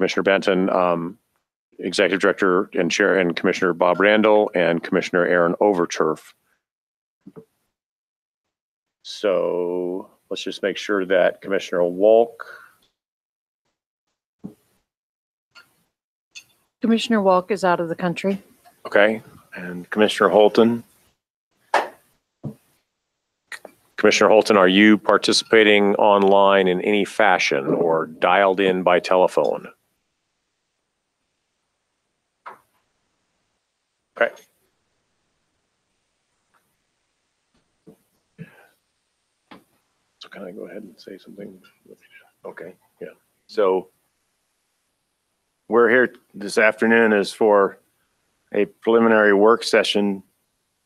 Commissioner Benton, Executive Director and Chair, and Commissioner Bob Randall, and Commissioner Aaron Overturf. So let's just make sure that Commissioner Wolk. Commissioner Wolk is out of the country. Okay, and Commissioner Holton. Commissioner Holton, are you participating online in any fashion or dialed in by telephone? Okay. So can I go ahead and say something? Okay, yeah. So we're here this afternoon is for a preliminary work session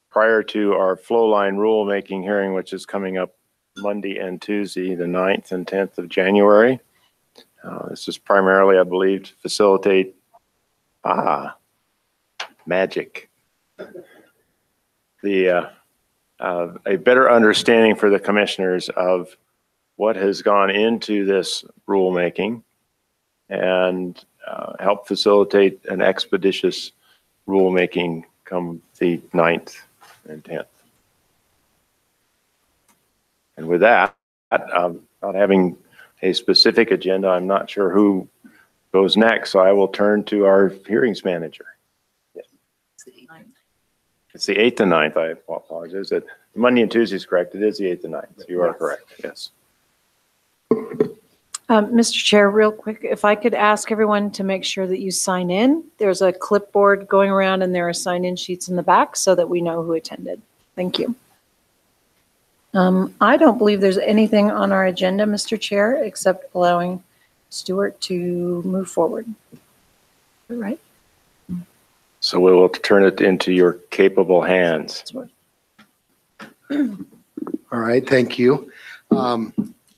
prior to our Flowline rulemaking hearing, which is coming up Monday and Tuesday, the 9th and 10th of January. This is primarily, I believe, to facilitate magic. A better understanding for the commissioners of what has gone into this rulemaking and help facilitate an expeditious rulemaking come the 9th and 10th. And with that, not having a specific agenda, I'm not sure who goes next, so I will turn to our hearings manager. It's the 8th and 9th. I apologize. Monday and Tuesday is correct. It is the 8th and 9th. You are correct. Yes. Mr. Chair, real quick, if I could ask everyone to make sure that you sign in. There's a clipboard going around and there are sign-in sheets in the back so that we know who attended. Thank you. I don't believe there's anything on our agenda, Mr. Chair, except allowing Stuart to move forward. All right. So we will turn it into your capable hands. All right, thank you.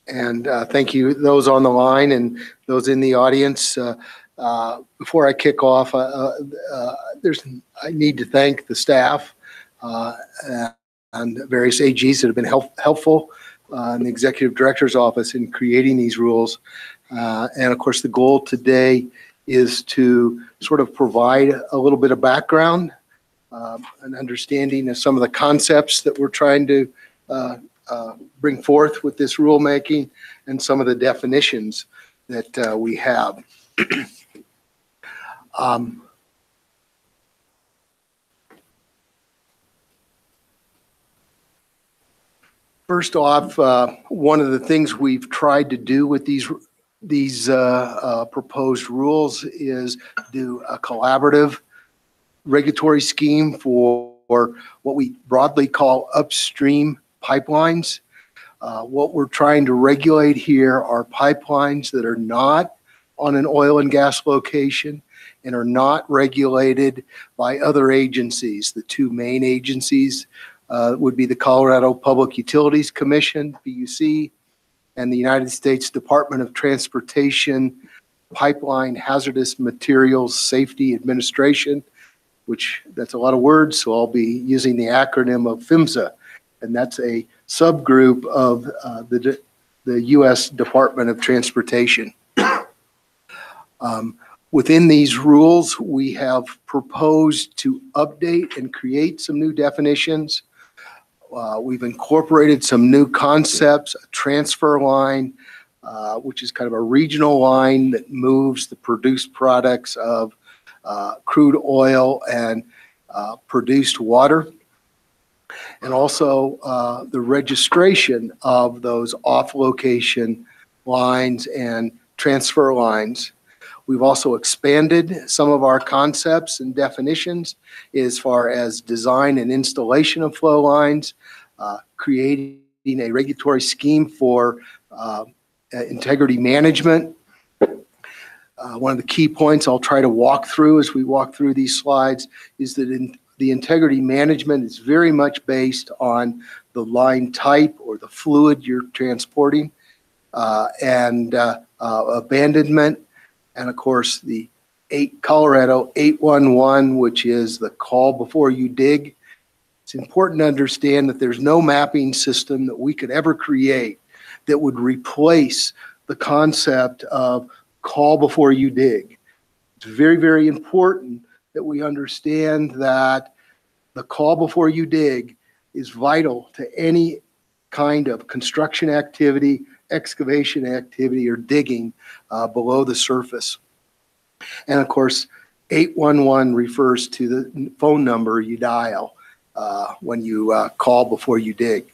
Thank you those on the line and those in the audience. Before I kick off, I need to thank the staff and various AGs that have been helpful in the Executive Director's Office in creating these rules. And of course, the goal today is to sort of provide a little bit of background, an understanding of some of the concepts that we're trying to bring forth with this rulemaking and some of the definitions that we have. First off, one of the things we've tried to do with these proposed rules is do a collaborative regulatory scheme for what we broadly call upstream pipelines. What we're trying to regulate here are pipelines that are not on an oil and gas location and are not regulated by other agencies. The two main agencies would be the Colorado Public Utilities Commission, PUC, and the United States Department of Transportation Pipeline Hazardous Materials Safety Administration, which that's a lot of words, so I'll be using the acronym of PHMSA, and that's a subgroup of the U.S. Department of Transportation. Within these rules, we have proposed to update and create some new definitions. We've incorporated some new concepts, a transfer line, which is kind of a regional line that moves the produced products of crude oil and produced water, and also the registration of those off-location lines and transfer lines. We've also expanded some of our concepts and definitions as far as design and installation of flow lines, creating a regulatory scheme for integrity management. One of the key points I'll try to walk through as we walk through these slides is that the integrity management is very much based on the line type or the fluid you're transporting, and abandonment. And of course, the Colorado 811, which is the call before you dig. It's important to understand that there's no mapping system that we could ever create that would replace the concept of call before you dig. It's very, very important that we understand that the call before you dig is vital to any kind of construction activity, excavation activity, or digging below the surface. And of course, 811 refers to the phone number you dial when you call before you dig.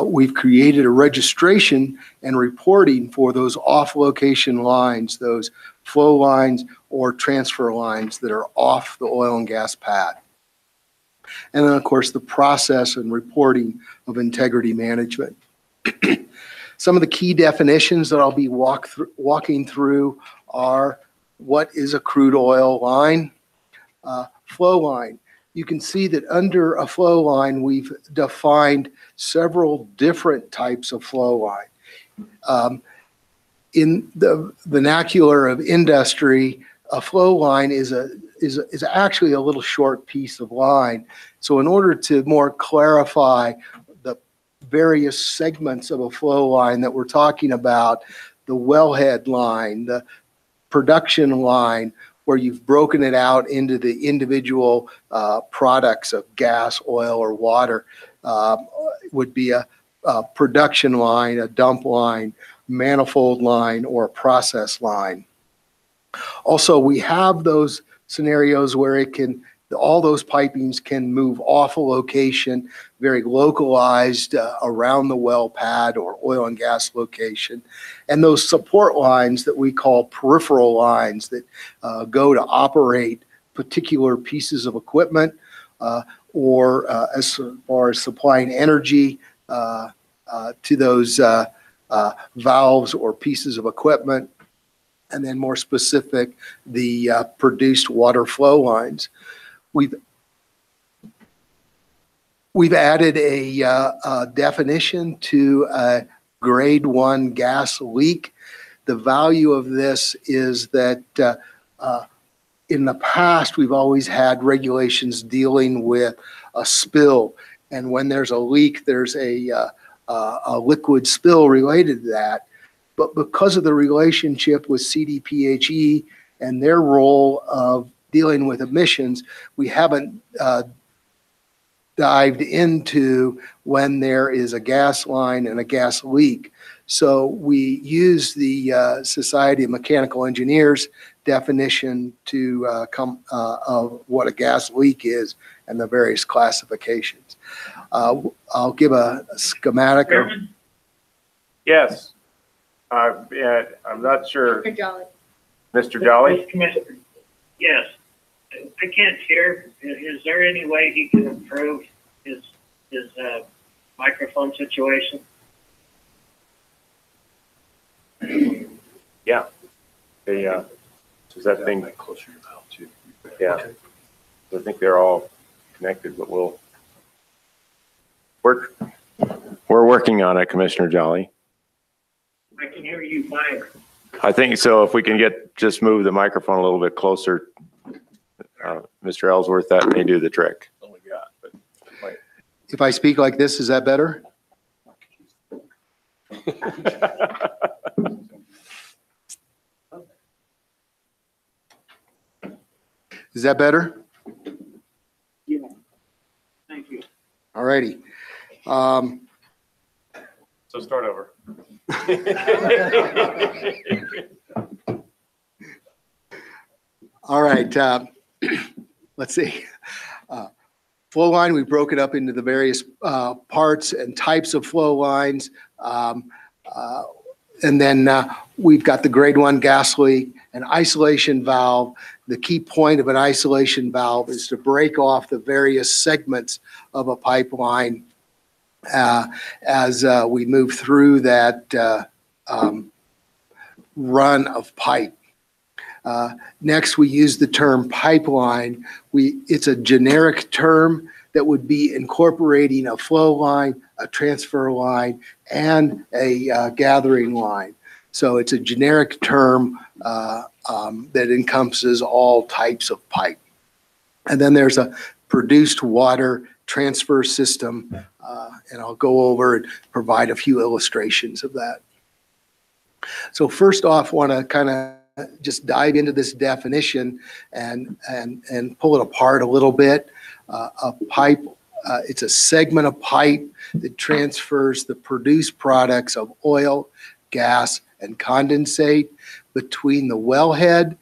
We've created a registration and reporting for those off-location lines, those flow lines or transfer lines that are off the oil and gas pad. And then, of course, the process and reporting of integrity management. Some of the key definitions that I'll be walking through are: what is a crude oil line? Flow line. You can see that under a flow line, we've defined several different types of flow line. In the vernacular of industry, a flow line is actually a little short piece of line. So in order to more clarify the various segments of a flow line that we're talking about, the wellhead line, the production line, where you've broken it out into the individual products of gas, oil, or water, would be a production line, a dump line, manifold line, or a process line. Also, we have those scenarios where all those pipings can move off a location, very localized around the well pad or oil and gas location. And those support lines that we call peripheral lines that go to operate particular pieces of equipment or as far as supplying energy to those valves or pieces of equipment. And then more specific, the produced water flow lines. We've added a definition to a grade 1 gas leak. The value of this is that in the past, we've always had regulations dealing with a spill. And when there's a leak, there's a liquid spill related to that. But because of the relationship with CDPHE and their role of dealing with emissions, we haven't dived into when there is a gas line and a gas leak. So we use the Society of Mechanical Engineers definition to come of what a gas leak is and the various classifications. I'll give a schematic. Yes. Yeah, I'm not sure. Mr. Jolly. Mr. Jolly? Mr. Commissioner, yes, I can't hear. Is there any way he can improve his microphone situation? Yeah. Is that thing closer to your mouth too? Yeah. Okay. I think they're all connected, but we're working on it, Commissioner Jolly. I can hear you fine. I think so. If we can just move the microphone a little bit closer, Mr. Ellsworth, that may do the trick. Oh my God! But wait. If I speak like this, is that better? Is that better? Yeah. Thank you. All righty. So start over. All right. Let's see. Flow line, we broke it up into the various parts and types of flow lines. And then we've got the grade 1 gas leak, an isolation valve. The key point of an isolation valve is to break off the various segments of a pipeline as we move through that run of pipe. Next, we use the term pipeline. It's a generic term that would be incorporating a flow line, a transfer line, and a gathering line. So it's a generic term that encompasses all types of pipe. And then there's a produced water transfer system, and I'll go over and provide a few illustrations of that. So first off, I want to kind of just dive into this definition and pull it apart a little bit. A pipe, it's a segment of pipe that transfers the produced products of oil, gas, and condensate between the wellhead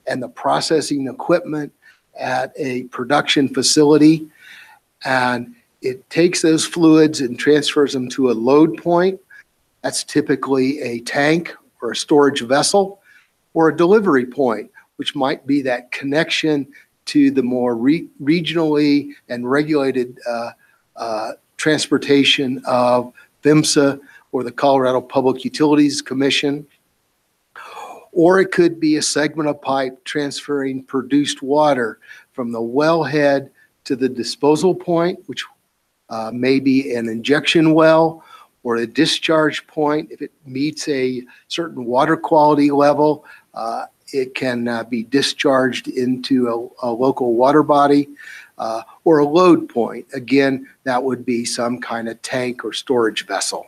and the processing equipment at a production facility. And it takes those fluids and transfers them to a load point. That's typically a tank or a storage vessel, or a delivery point, which might be that connection to the more regionally and regulated transportation of PHMSA or the Colorado Public Utilities Commission. Or it could be a segment of pipe transferring produced water from the wellhead to the disposal point, which may be an injection well, or a discharge point. If it meets a certain water quality level, it can be discharged into a local water body, or a load point. Again, that would be some kind of tank or storage vessel.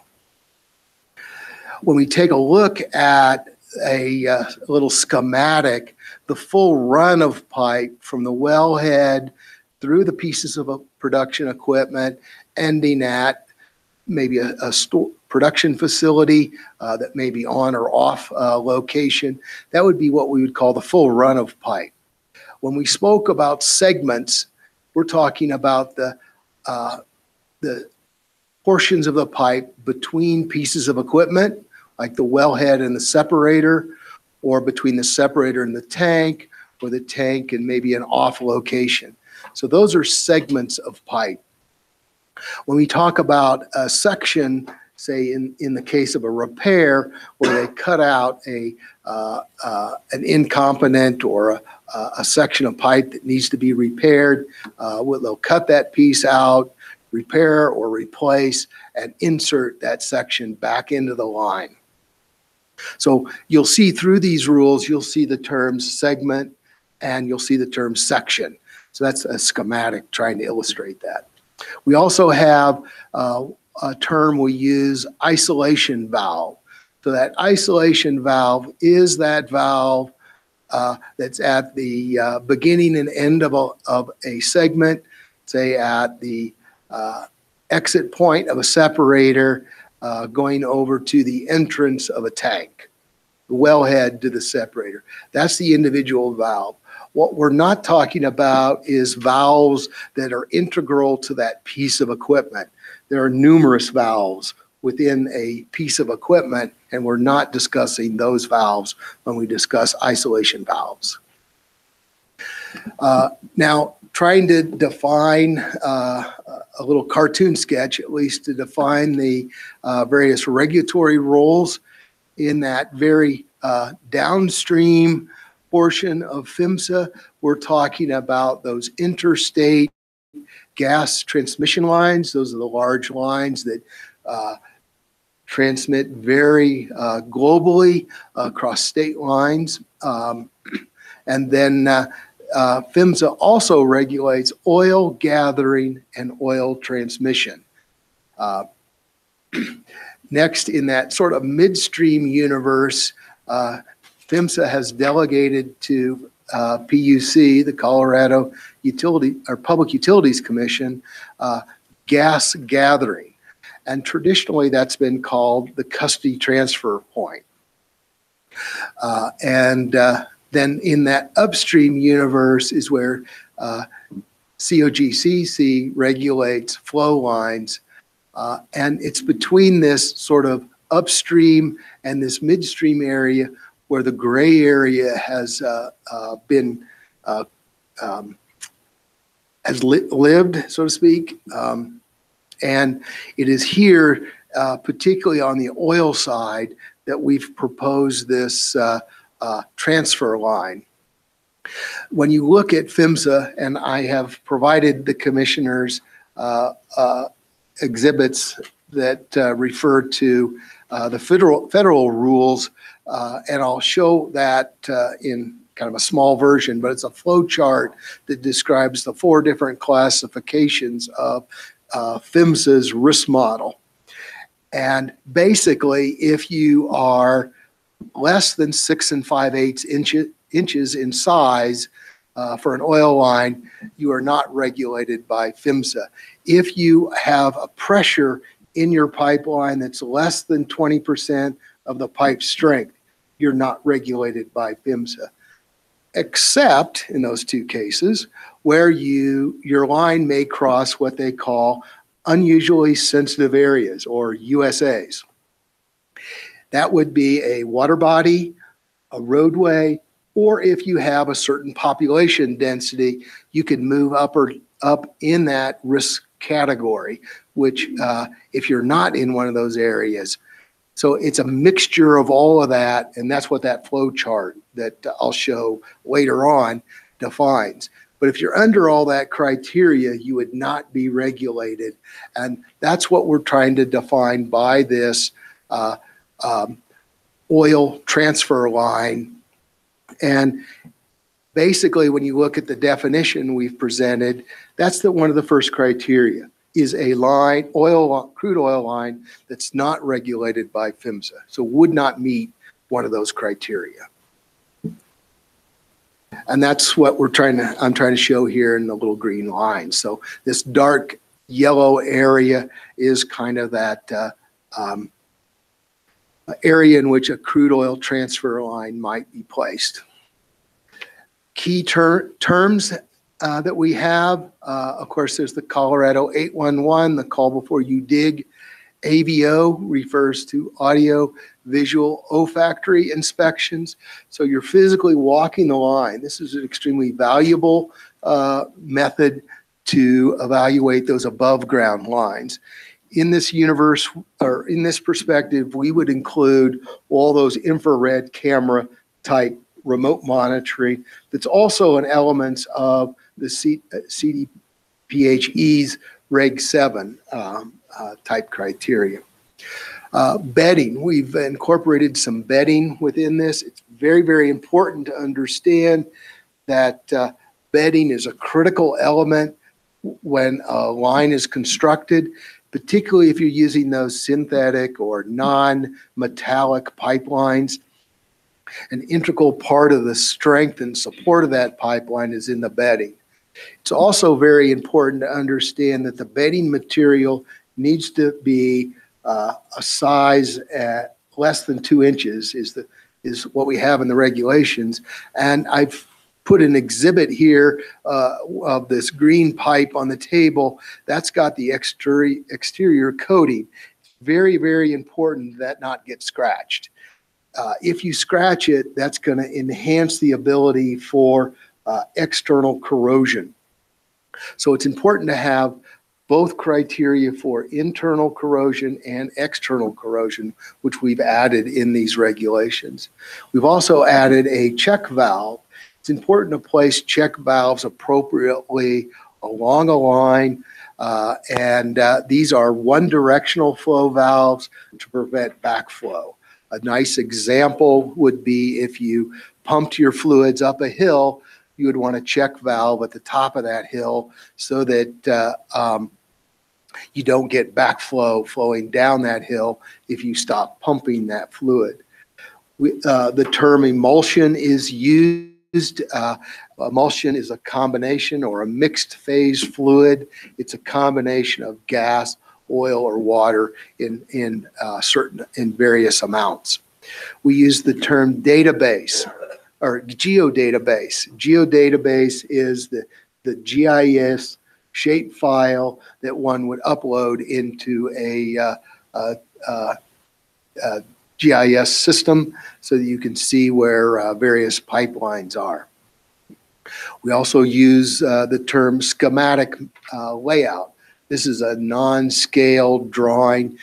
When we take a look at a little schematic, the full run of pipe from the wellhead through the pieces of production equipment, ending at maybe a production facility that may be on or off location. That would be what we would call the full run of pipe. When we spoke about segments, we're talking about the portions of the pipe between pieces of equipment, like the wellhead and the separator, or between the separator and the tank, or the tank and maybe an off location. So those are segments of pipe. When we talk about a section, say in the case of a repair, where they cut out an incompetent or a section of pipe that needs to be repaired, they'll cut that piece out, repair or replace, and insert that section back into the line. So you'll see through these rules, you'll see the terms segment and you'll see the term section. So that's a schematic trying to illustrate that. We also have a term we use, isolation valve. So that isolation valve is that valve that's at the beginning and end of a segment, say at the exit point of a separator, going over to the entrance of a tank, the wellhead to the separator. That's the individual valve. What we're not talking about is valves that are integral to that piece of equipment. There are numerous valves within a piece of equipment, and we're not discussing those valves when we discuss isolation valves. Now, trying to define a little cartoon sketch, at least to define the various regulatory roles in that very downstream portion of PHMSA, we're talking about those interstate gas transmission lines. Those are the large lines that transmit very globally across state lines. And then PHMSA also regulates oil gathering and oil transmission. Next, in that sort of midstream universe, PHMSA has delegated to PUC, the Colorado Public Utilities Commission, gas gathering. And traditionally, that's been called the custody transfer point. Then in that upstream universe is where COGCC regulates flow lines. And it's between this sort of upstream and this midstream area where the gray area has lived, so to speak. And it is here, particularly on the oil side, that we've proposed this transfer line. When you look at PHMSA, and I have provided the commissioners exhibits that refer to the federal rules, and I'll show that in kind of a small version, but it's a flow chart that describes the 4 different classifications of PHMSA's risk model. And basically, if you are less than 6 5/8 inches in size for an oil line, you are not regulated by PHMSA. If you have a pressure in your pipeline that's less than 20% of the pipe strength, you're not regulated by PHMSA, except in those two cases where your line may cross what they call unusually sensitive areas, or USAs. That would be a water body, a roadway, or if you have a certain population density, you could move up in that risk category, which if you're not in one of those areas. So it's a mixture of all of that, and that's what that flow chart that I'll show later on defines. But if you're under all that criteria, you would not be regulated. And that's what we're trying to define by this oil transfer line. And basically, when you look at the definition we've presented, that's one of the first criteria, is a line, crude oil line that's not regulated by PHMSA. So would not meet one of those criteria. And that's what I'm trying to show here in the little green line. So this dark yellow area is kind of that area in which a crude oil transfer line might be placed. Key terms that we have, of course, there's the Colorado 811, the call before you dig. AVO refers to audio visual olfactory inspections. So you're physically walking the line. This is an extremely valuable method to evaluate those above ground lines. In this universe, or in this perspective, we would include all those infrared camera type remote monitoring. That's also an element of the CDPHE's Reg 7 type criteria. Bedding, we've incorporated some bedding within this. It's very, very important to understand that bedding is a critical element when a line is constructed, particularly if you're using those synthetic or non-metallic pipelines. An integral part of the strength and support of that pipeline is in the bedding. It's also very important to understand that the bedding material needs to be a size at less than 2 inches is what we have in the regulations. And I've put an exhibit here of this green pipe on the table. That's got the exterior coating. It's very, very important that not get scratched. If you scratch it, that's going to enhance the ability for external corrosion. So it's important to have both criteria for internal corrosion and external corrosion, which we've added in these regulations. We've also added a check valve. It's important to place check valves appropriately along a line, and these are one-directional flow valves to prevent backflow. A nice example would be if you pumped your fluids up a hill, you would want a check valve at the top of that hill so that you don't get backflow flowing down that hill if you stop pumping that fluid. The term emulsion is used. Emulsion is a combination or a mixed phase fluid. It's a combination of gas, oil, or water in various amounts. We use the term database or geodatabase. Geodatabase is the GIS shape file that one would upload into a GIS system so that you can see where various pipelines are. We also use the term schematic layout. This is a non-scale drawing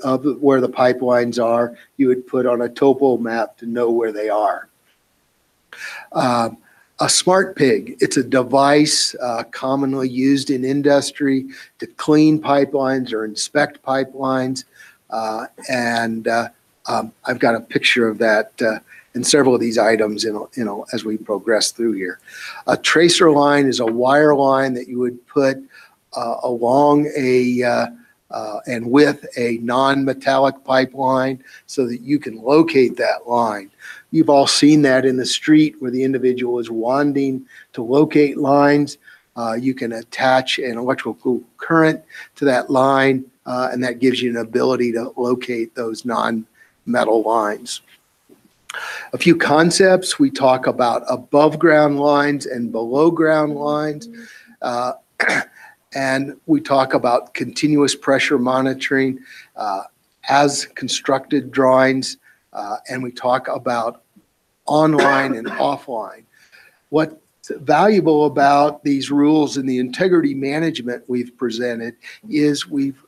of where the pipelines are. You would put on a topo map to know where they are. A smart pig, it's a device commonly used in industry to clean pipelines or inspect pipelines. I've got a picture of that in several of these items as we progress through here. A tracer line is a wire line that you would put along a and with a non-metallic pipeline so that you can locate that line. You've all seen that in the street where the individual is wanting to locate lines. You can attach an electrical current to that line, and that gives you an ability to locate those non-metal lines. A few concepts. We talk about above ground lines and below ground lines. And we talk about continuous pressure monitoring as constructed drawings, and we talk about online and offline. What's valuable about these rules and the integrity management we've presented is we've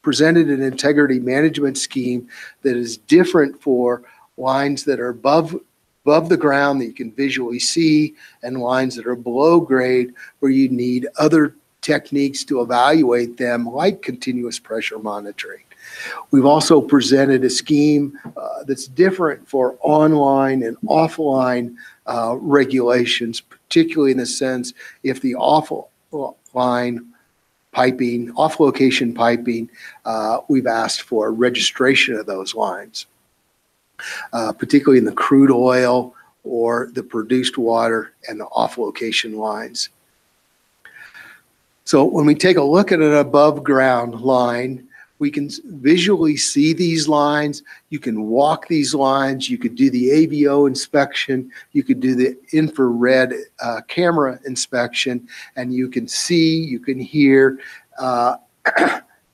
presented an integrity management scheme that is different for lines that are above the ground that you can visually see and lines that are below grade where you need other techniques to evaluate them, like continuous pressure monitoring. We've also presented a scheme that's different for online and offline regulations, particularly in the sense if the offline piping, off-location piping, we've asked for registration of those lines, particularly in the crude oil or the produced water and the off-location lines. So when we take a look at an above ground line, we can visually see these lines. You can walk these lines. You could do the AVO inspection. You could do the infrared camera inspection, and you can see, you can hear,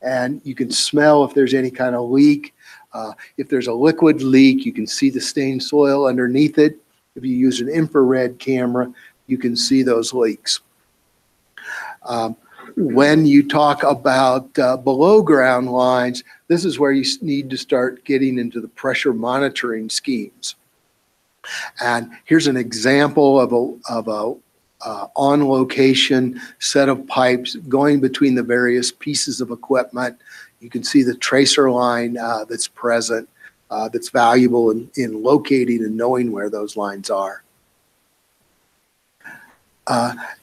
and you can smell if there's any kind of leak. If there's a liquid leak, you can see the stained soil underneath it. If you use an infrared camera, you can see those leaks. When you talk about below ground lines, this is where you need to start getting into the pressure monitoring schemes. And here's an example of a on location set of pipes going between the various pieces of equipment. You can see the tracer line that's present, that's valuable in locating and knowing where those lines are.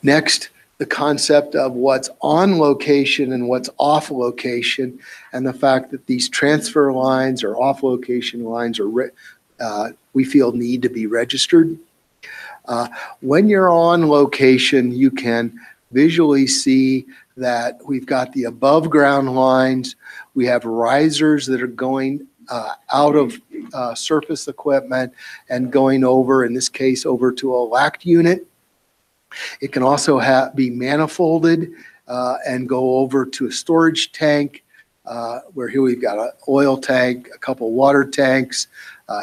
Next, the concept of what's on location and what's off location, and the fact that these transfer lines or off location lines are we feel need to be registered. When you're on location, you can visually see that we've got the above ground lines. We have risers that are going out of surface equipment and going over, in this case, over to a LACT unit. It can also be manifolded and go over to a storage tank, where here we've got an oil tank, a couple water tanks.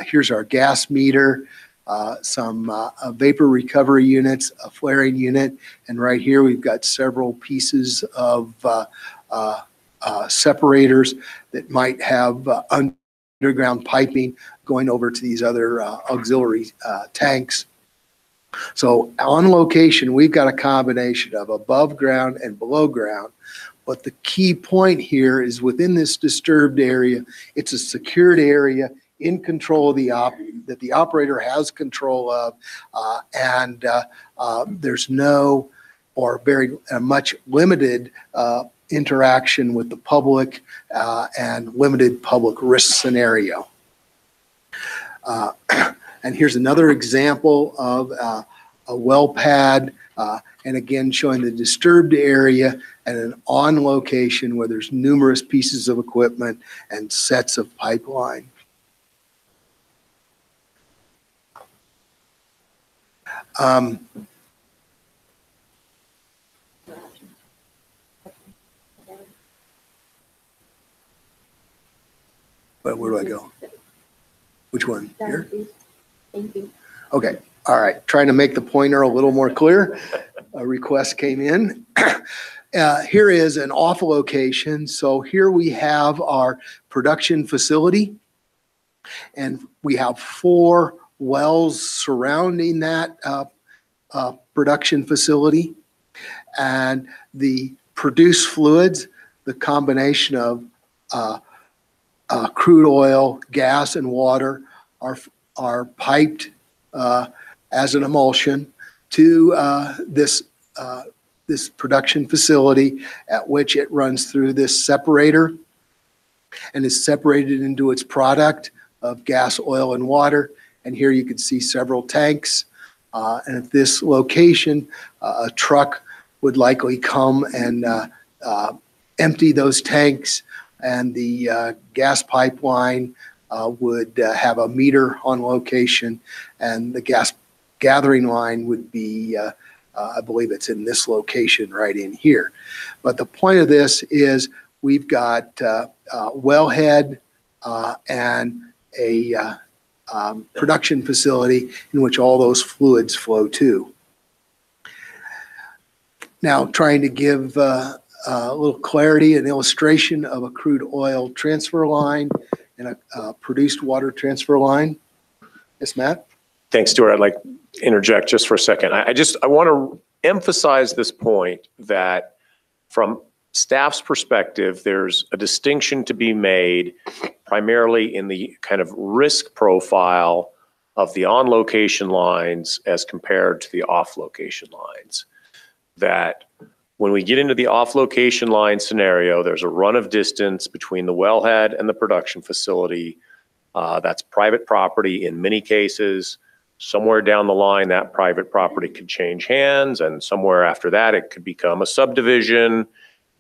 Here's our gas meter, some vapor recovery units, a flaring unit, and right here we've got several pieces of separators that might have underground piping going over to these other auxiliary tanks. So on location, we've got a combination of above ground and below ground. But the key point here is within this disturbed area, it's a secured area in control of that the operator has control of, and there's no or very much limited interaction with the public and limited public risk scenario. And here's another example of a well pad, and again showing the disturbed area and an on location where there's numerous pieces of equipment and sets of pipeline. But where do I go? Which one? Here? Thank you. Okay. All right. Trying to make the pointer a little more clear. A request came in. Here is an off location. So here we have our production facility, and we have 4 wells surrounding that production facility. And the produced fluids, the combination of crude oil, gas, and water are piped as an emulsion to this production facility, at which it runs through this separator. and is separated into its product of gas, oil, and water. And here you can see several tanks. And at this location, a truck would likely come and empty those tanks, and the gas pipeline would have a meter on location, and the gas gathering line would be, I believe it's in this location right in here. But the point of this is we've got wellhead and a production facility in which all those fluids flow to. Now, trying to give a little clarity, an illustration of a crude oil transfer line and a produced water transfer line. Yes, Matt? Thanks, Stuart. I'd like to interject just for a second. I want to emphasize this point that from staff's perspective, there's a distinction to be made primarily in the kind of risk profile of the on-location lines as compared to the off-location lines. That when we get into the off-location line scenario, there's a run of distance between the wellhead and the production facility. That's private property in many cases. Somewhere down the line, that private property could change hands, and somewhere after that, it could become a subdivision.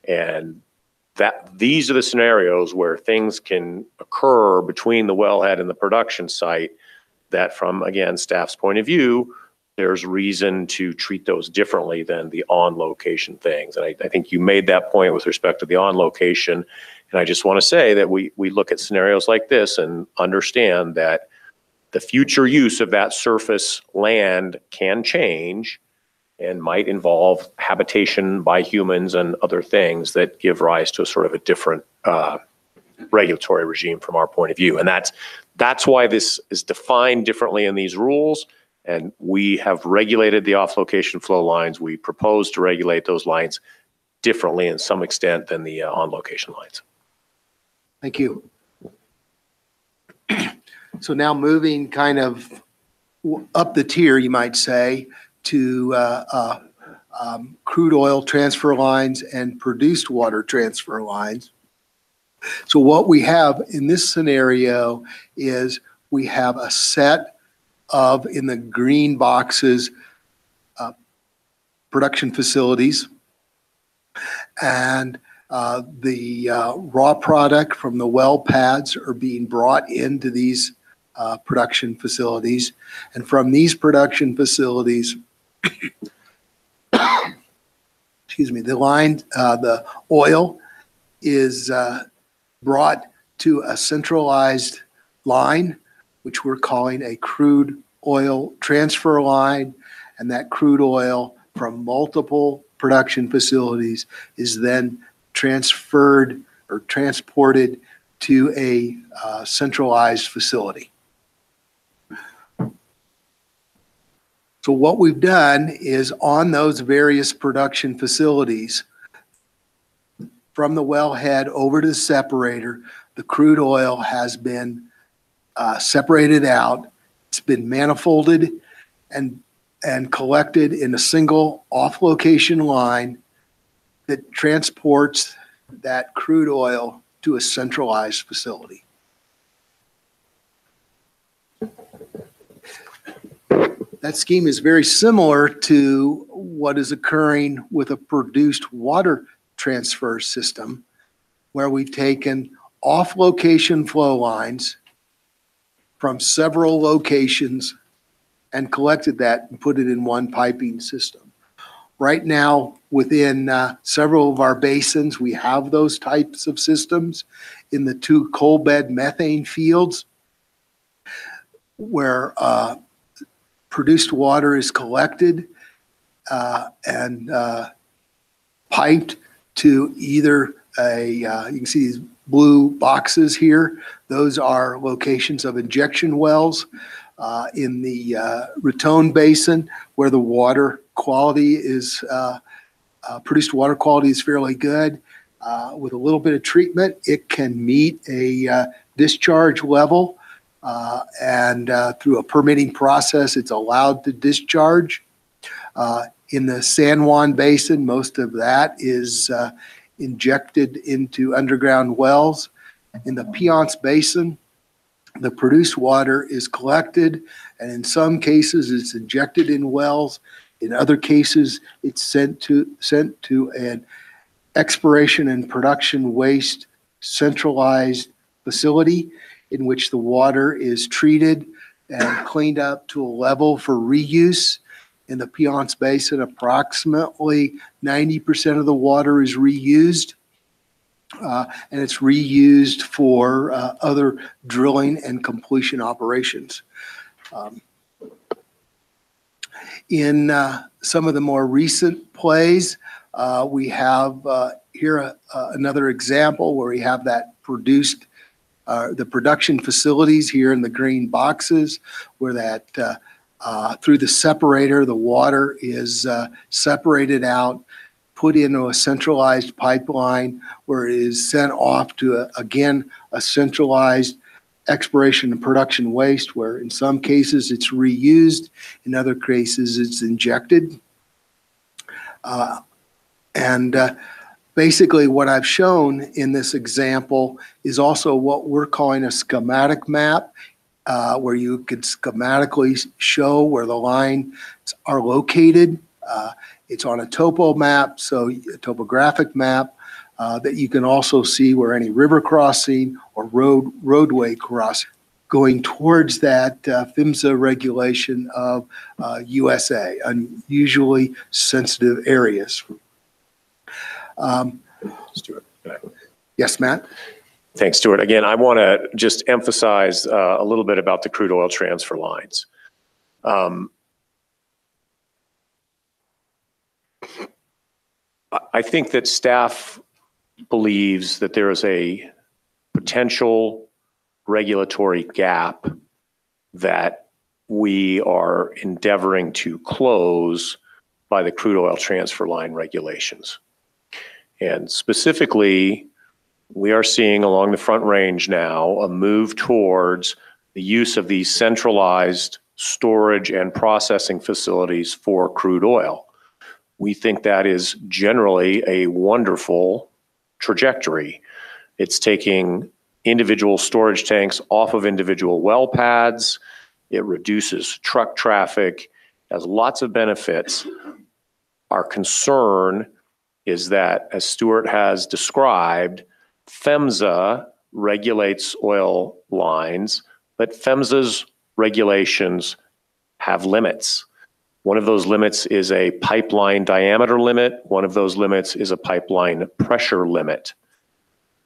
And these are the scenarios where things can occur between the wellhead and the production site that, from, again, staff's point of view, there's reason to treat those differently than the on-location things. And I think you made that point with respect to the on-location. And I just want to say that we look at scenarios like this and understand that the future use of that surface land can change and might involve habitation by humans and other things that give rise to a sort of a different regulatory regime from our point of view. And that's why this is defined differently in these rules. And we have regulated the off-location flow lines. We propose to regulate those lines differently in some extent than the on-location lines. Thank you. So now moving kind of up the tier, you might say, to crude oil transfer lines and produced water transfer lines. So what we have in this scenario is we have a set of, in the green boxes, production facilities, and the raw product from the well pads are being brought into these production facilities. And from these production facilities, excuse me, the oil is brought to a centralized line, which we're calling a crude oil transfer line. And that crude oil from multiple production facilities is then transferred or transported to a centralized facility. So what we've done is on those various production facilities, from the wellhead over to the separator, the crude oil has been separated out. It's been manifolded and collected in a single off-location line that transports that crude oil to a centralized facility. That scheme is very similar to what is occurring with a produced water transfer system, where we've taken off-location flow lines from several locations and collected that and put it in one piping system. Right now, within several of our basins, we have those types of systems in the 2 coal bed methane fields, where produced water is collected and piped to either you can see these blue boxes here. Those are locations of injection wells in the Raton Basin, where the water quality is, produced water quality is fairly good. With a little bit of treatment, it can meet a discharge level, and through a permitting process, it's allowed to discharge. In the San Juan Basin, most of that is injected into underground wells, In the Piceance Basin, the produced water is collected, and in some cases, it's injected in wells. In other cases, it's sent to an exploration and production waste centralized facility in which the water is treated and cleaned up to a level for reuse. In the Piceance Basin, approximately 90% of the water is reused, and it's reused for other drilling and completion operations. In some of the more recent plays, we have here another example where we have that the production facilities here in the green boxes, where that through the separator, the water is separated out, put into a centralized pipeline where it is sent off to, again, a centralized exploration and production waste, where in some cases it's reused, in other cases it's injected. Basically what I've shown in this example is also what we're calling a schematic map, where you could schematically show where the lines are located. It's on a topo map, so a topographic map, that you can also see where any river crossing or roadway crossing going towards that PHMSA regulation of USA, unusually sensitive areas. Stuart. Yes, Matt? Thanks, Stuart. Again, I want to just emphasize a little bit about the crude oil transfer lines. I think that staff believes that there is a potential regulatory gap that we are endeavoring to close by the crude oil transfer line regulations. And specifically, we are seeing along the Front Range now a move towards the use of these centralized storage and processing facilities for crude oil. We think that is generally a wonderful trajectory. It's taking individual storage tanks off of individual well pads. It reduces truck traffic, has lots of benefits. Our concern is that, as Stuart has described, PHMSA regulates oil lines, but PHMSA's regulations have limits. One of those limits is a pipeline diameter limit. One of those limits is a pipeline pressure limit.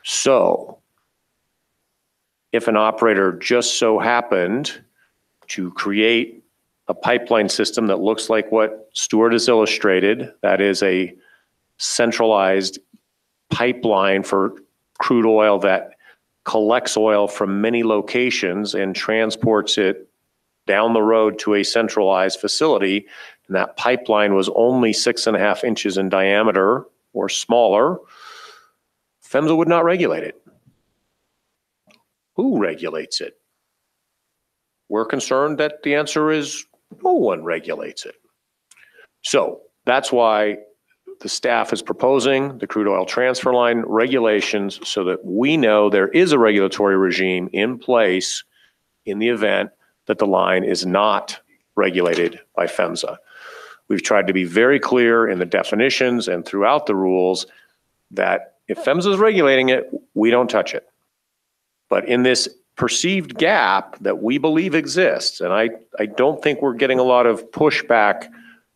So if an operator just so happened to create a pipeline system that looks like what Stuart has illustrated, that is a centralized pipeline for crude oil that collects oil from many locations and transports it down the road to a centralized facility, and that pipeline was only 6.5 inches in diameter or smaller, PHMSA would not regulate it. Who regulates it? We're concerned that the answer is no one regulates it. So that's why the staff is proposing the crude oil transfer line regulations so that we know there is a regulatory regime in place in the event that the line is not regulated by PHMSA. We've tried to be very clear in the definitions and throughout the rules that if PHMSA is regulating it, we don't touch it. But in this perceived gap that we believe exists, and I don't think we're getting a lot of pushback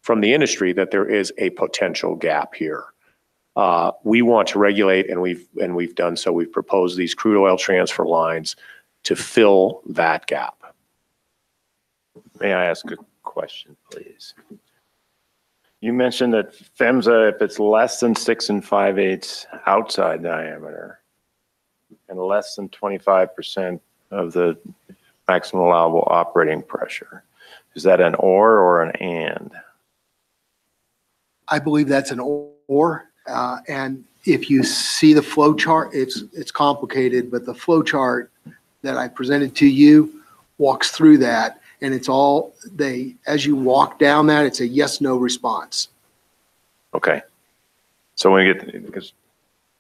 from the industry that there is a potential gap here. We want to regulate, and we've done so. We've proposed these crude oil transfer lines to fill that gap. May I ask a question, please? You mentioned that PHMSA, if it's less than 6 5/8 outside diameter and less than 25% of the maximum allowable operating pressure, is that an or an and? I believe that's an or, and if you see the flow chart, it's complicated, but the flow chart that I presented to you walks through that, and it's all as you walk down that, it's a yes/no response. Okay. So when we get, because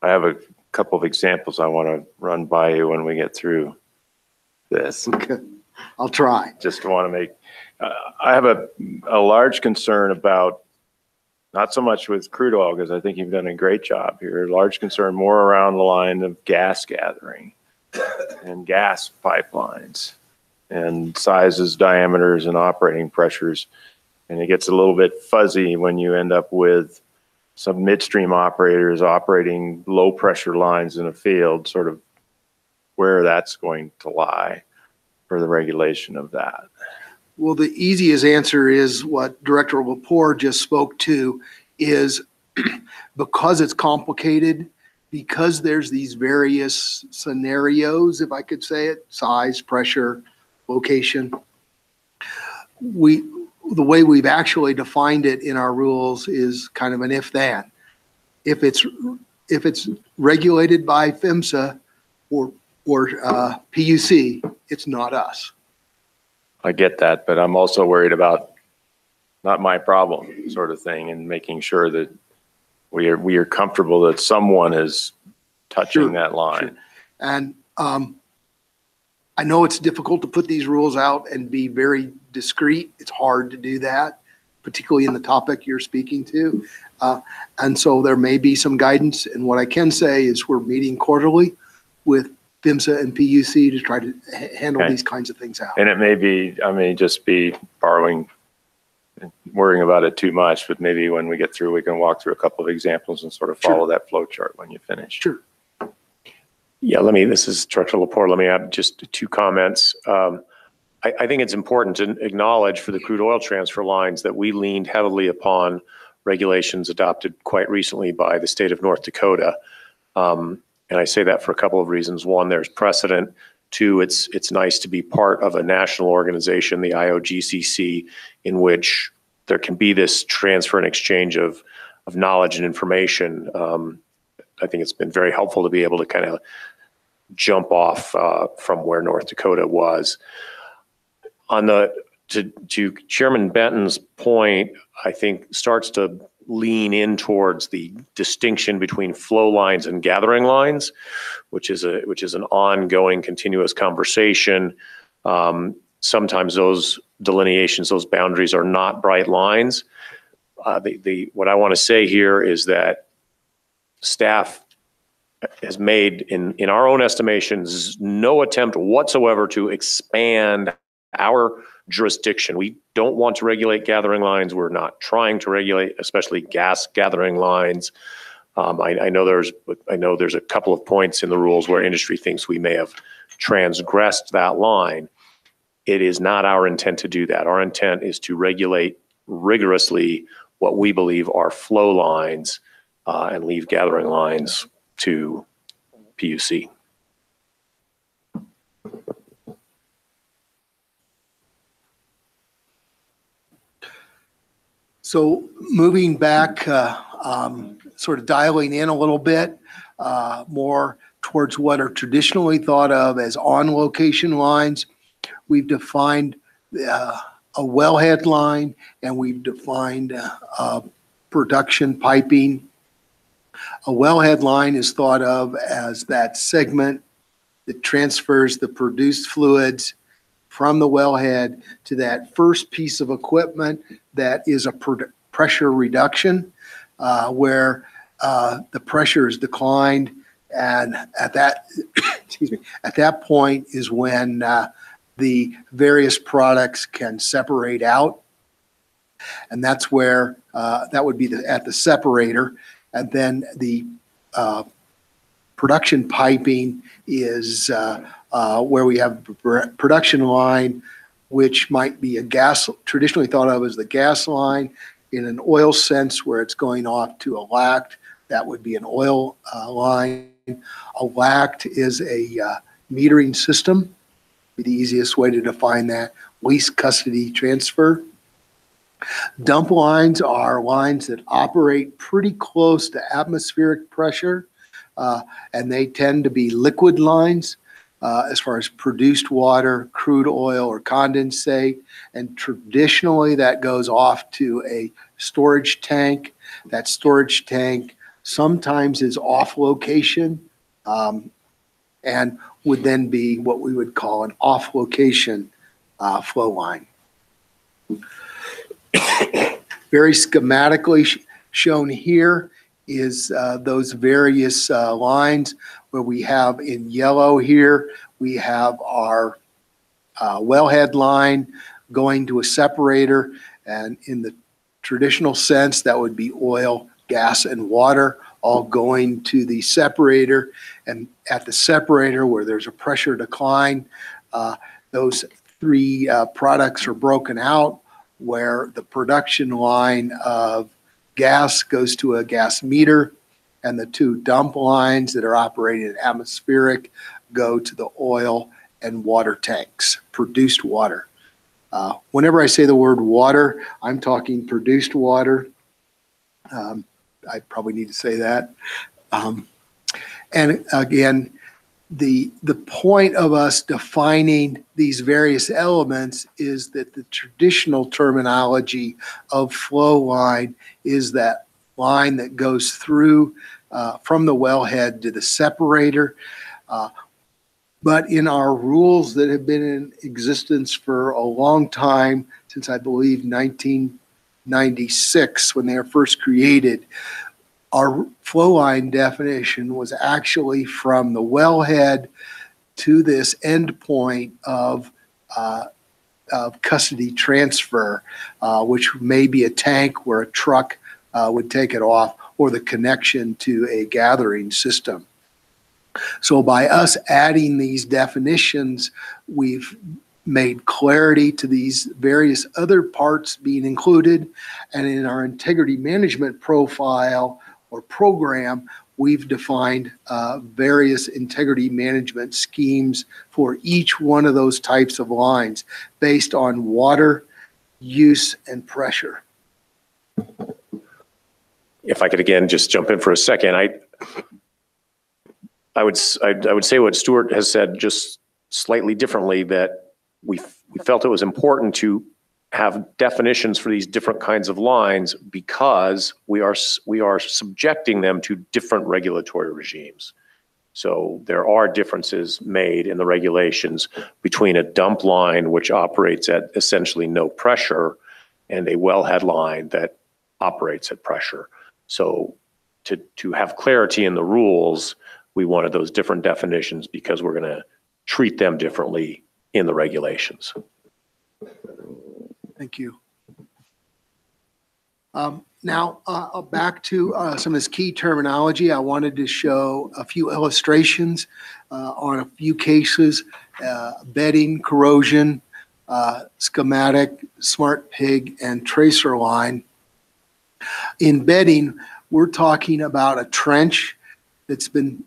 I have a couple of examples I want to run by you when we get through this. Okay, I'll try. Just want to make, I have a large concern about, not so much with crude oil, because I think you've done a great job here. Large concern more around the line of gas gathering and gas pipelines and sizes, diameters, and operating pressures. And it gets a little bit fuzzy when you end up with some midstream operators operating low pressure lines in a field, sort of where that's going to lie for the regulation of that. Well, the easiest answer is what Director Lepore just spoke to, is because it's complicated, because there's these various scenarios, if I could say it, size, pressure, location. The way we've actually defined it in our rules is kind of an if-then. If it's regulated by PHMSA or PUC, it's not us. I get that, but I'm also worried about not my problem sort of thing, and making sure that we are comfortable that someone is touching Sure, that line. sure. And I know it's difficult to put these rules out and be very discreet. It's hard to do that, particularly in the topic you're speaking to. And so there may be some guidance. And what I can say is we're meeting quarterly with PHMSA and PUC to try to handle Okay. these kinds of things out. And it may be, I may just be worrying about it too much, but maybe when we get through, we can walk through a couple of examples and sort of Sure. follow that flow chart when you finish. Sure. Yeah, this is Director Lepore. Let me add just 2 comments. I think it's important to acknowledge for the crude oil transfer lines that we leaned heavily upon regulations adopted quite recently by the state of North Dakota. And I say that for a couple of reasons. One, there's precedent. 2, it's nice to be part of a national organization, the IOGCC, in which there can be this transfer and exchange of knowledge and information. I think it's been very helpful to be able to kind of jump off from where North Dakota was. To Chairman Benton's point, I think starts to lean in towards the distinction between flow lines and gathering lines, which is an ongoing, continuous conversation. Sometimes those delineations, those boundaries are not bright lines. What I want to say here is that staff has made, in our own estimations, no attempt whatsoever to expand our jurisdiction. We don't want to regulate gathering lines. We're not trying to regulate, especially gas gathering lines. I know there's a couple of points in the rules where industry thinks we may have transgressed that line. It is not our intent to do that. Our intent is to regulate rigorously what we believe are flow lines and leave gathering lines to PUC. So moving back, sort of dialing in a little bit more towards what are traditionally thought of as on-location lines, we've defined a wellhead line, and we've defined production piping. A wellhead line is thought of as that segment that transfers the produced fluids from the wellhead to that first piece of equipment that is a pressure reduction, where the pressure is declined, and at that at that point is when the various products can separate out, and that's where that would be at the separator. And then the production piping is where we have production line, which might be a gas, traditionally thought of as the gas line. In an oil sense, where it's going off to a LACT, that would be an oil line. A LACT is a metering system, be the easiest way to define that, lease custody transfer. Dump lines are lines that operate pretty close to atmospheric pressure, and they tend to be liquid lines as far as produced water, crude oil, or condensate. And traditionally, that goes off to a storage tank. That storage tank sometimes is off location and would then be what we would call an off-location flow line. Very schematically shown here is those various lines where we have in yellow here, we have our wellhead line going to a separator, and in the traditional sense, that would be oil, gas, and water all going to the separator. And at the separator where there's a pressure decline, those three products are broken out, where the production line of gas goes to a gas meter, and the two dump lines that are operating at atmospheric go to the oil and water tanks, produced water. Whenever I say the word water, I'm talking produced water. I probably need to say that. And again, the point of us defining these various elements is that the traditional terminology of flow line is that line that goes through from the wellhead to the separator. But in our rules that have been in existence for a long time, since I believe 1996, when they were first created, our flow line definition was actually from the wellhead to this end point of custody transfer, which may be a tank where a truck would take it off, or the connection to a gathering system. So by us adding these definitions, we've made clarity to these various other parts being included. And in our integrity management profile or program, we've defined various integrity management schemes for each one of those types of lines based on water, use, and pressure. If I could again just jump in for a second, I would say what Stuart has said just slightly differently, that we felt it was important to have definitions for these different kinds of lines because we are subjecting them to different regulatory regimes. So there are differences made in the regulations between a dump line, which operates at essentially no pressure, and a wellhead line that operates at pressure. So to have clarity in the rules, we wanted those different definitions because we're going to treat them differently in the regulations. Thank you. Now, back to some of this key terminology. I wanted to show a few illustrations on a few cases: bedding, corrosion, schematic, smart pig, and tracer line. In bedding, we're talking about a trench that's been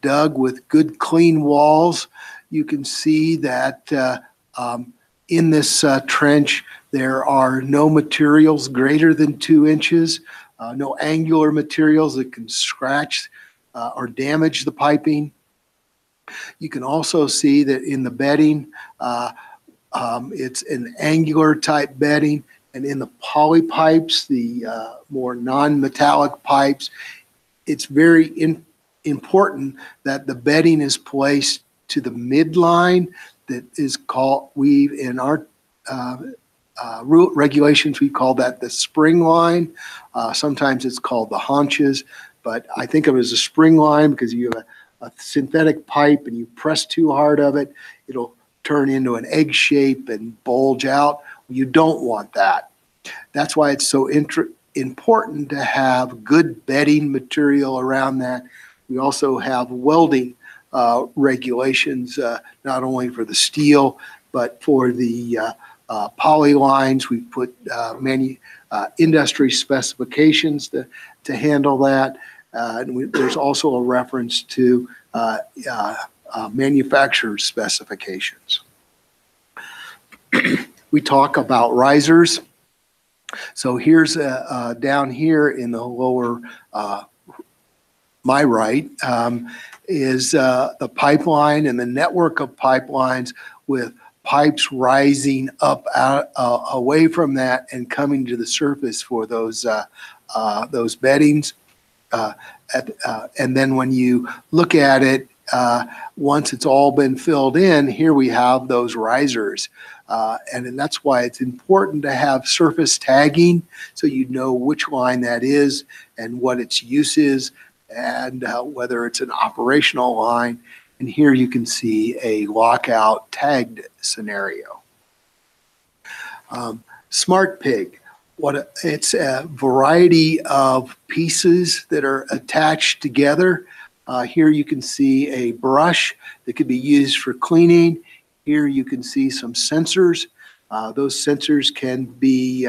dug with good clean walls. You can see that in this trench, there are no materials greater than 2 inches, no angular materials that can scratch or damage the piping. You can also see that in the bedding, it's an angular type bedding, and in the poly pipes, the more non-metallic pipes, it's very important that the bedding is placed to the midline. That is called, in our regulations, we call that the spring line. Sometimes it's called the haunches, but I think of it as a spring line because you have a synthetic pipe and you press too hard of it, it'll turn into an egg shape and bulge out. You don't want that. That's why it's so important to have good bedding material around that. We also have welding regulations, not only for the steel, but for the poly lines. We put many industry specifications to handle that. And there's also a reference to manufacturer's specifications. We talk about risers. So here's down here in the lower, my right, is the pipeline and the network of pipelines with pipes rising up out away from that and coming to the surface for those beddings. And then when you look at it, once it's all been filled in, here we have those risers. And that's why it's important to have surface tagging so you know which line that is and what its use is, and whether it's an operational line. And here you can see a lockout tagged scenario. Smart Pig. It's a variety of pieces that are attached together. Here you can see a brush that could be used for cleaning. Here you can see some sensors. Those sensors can be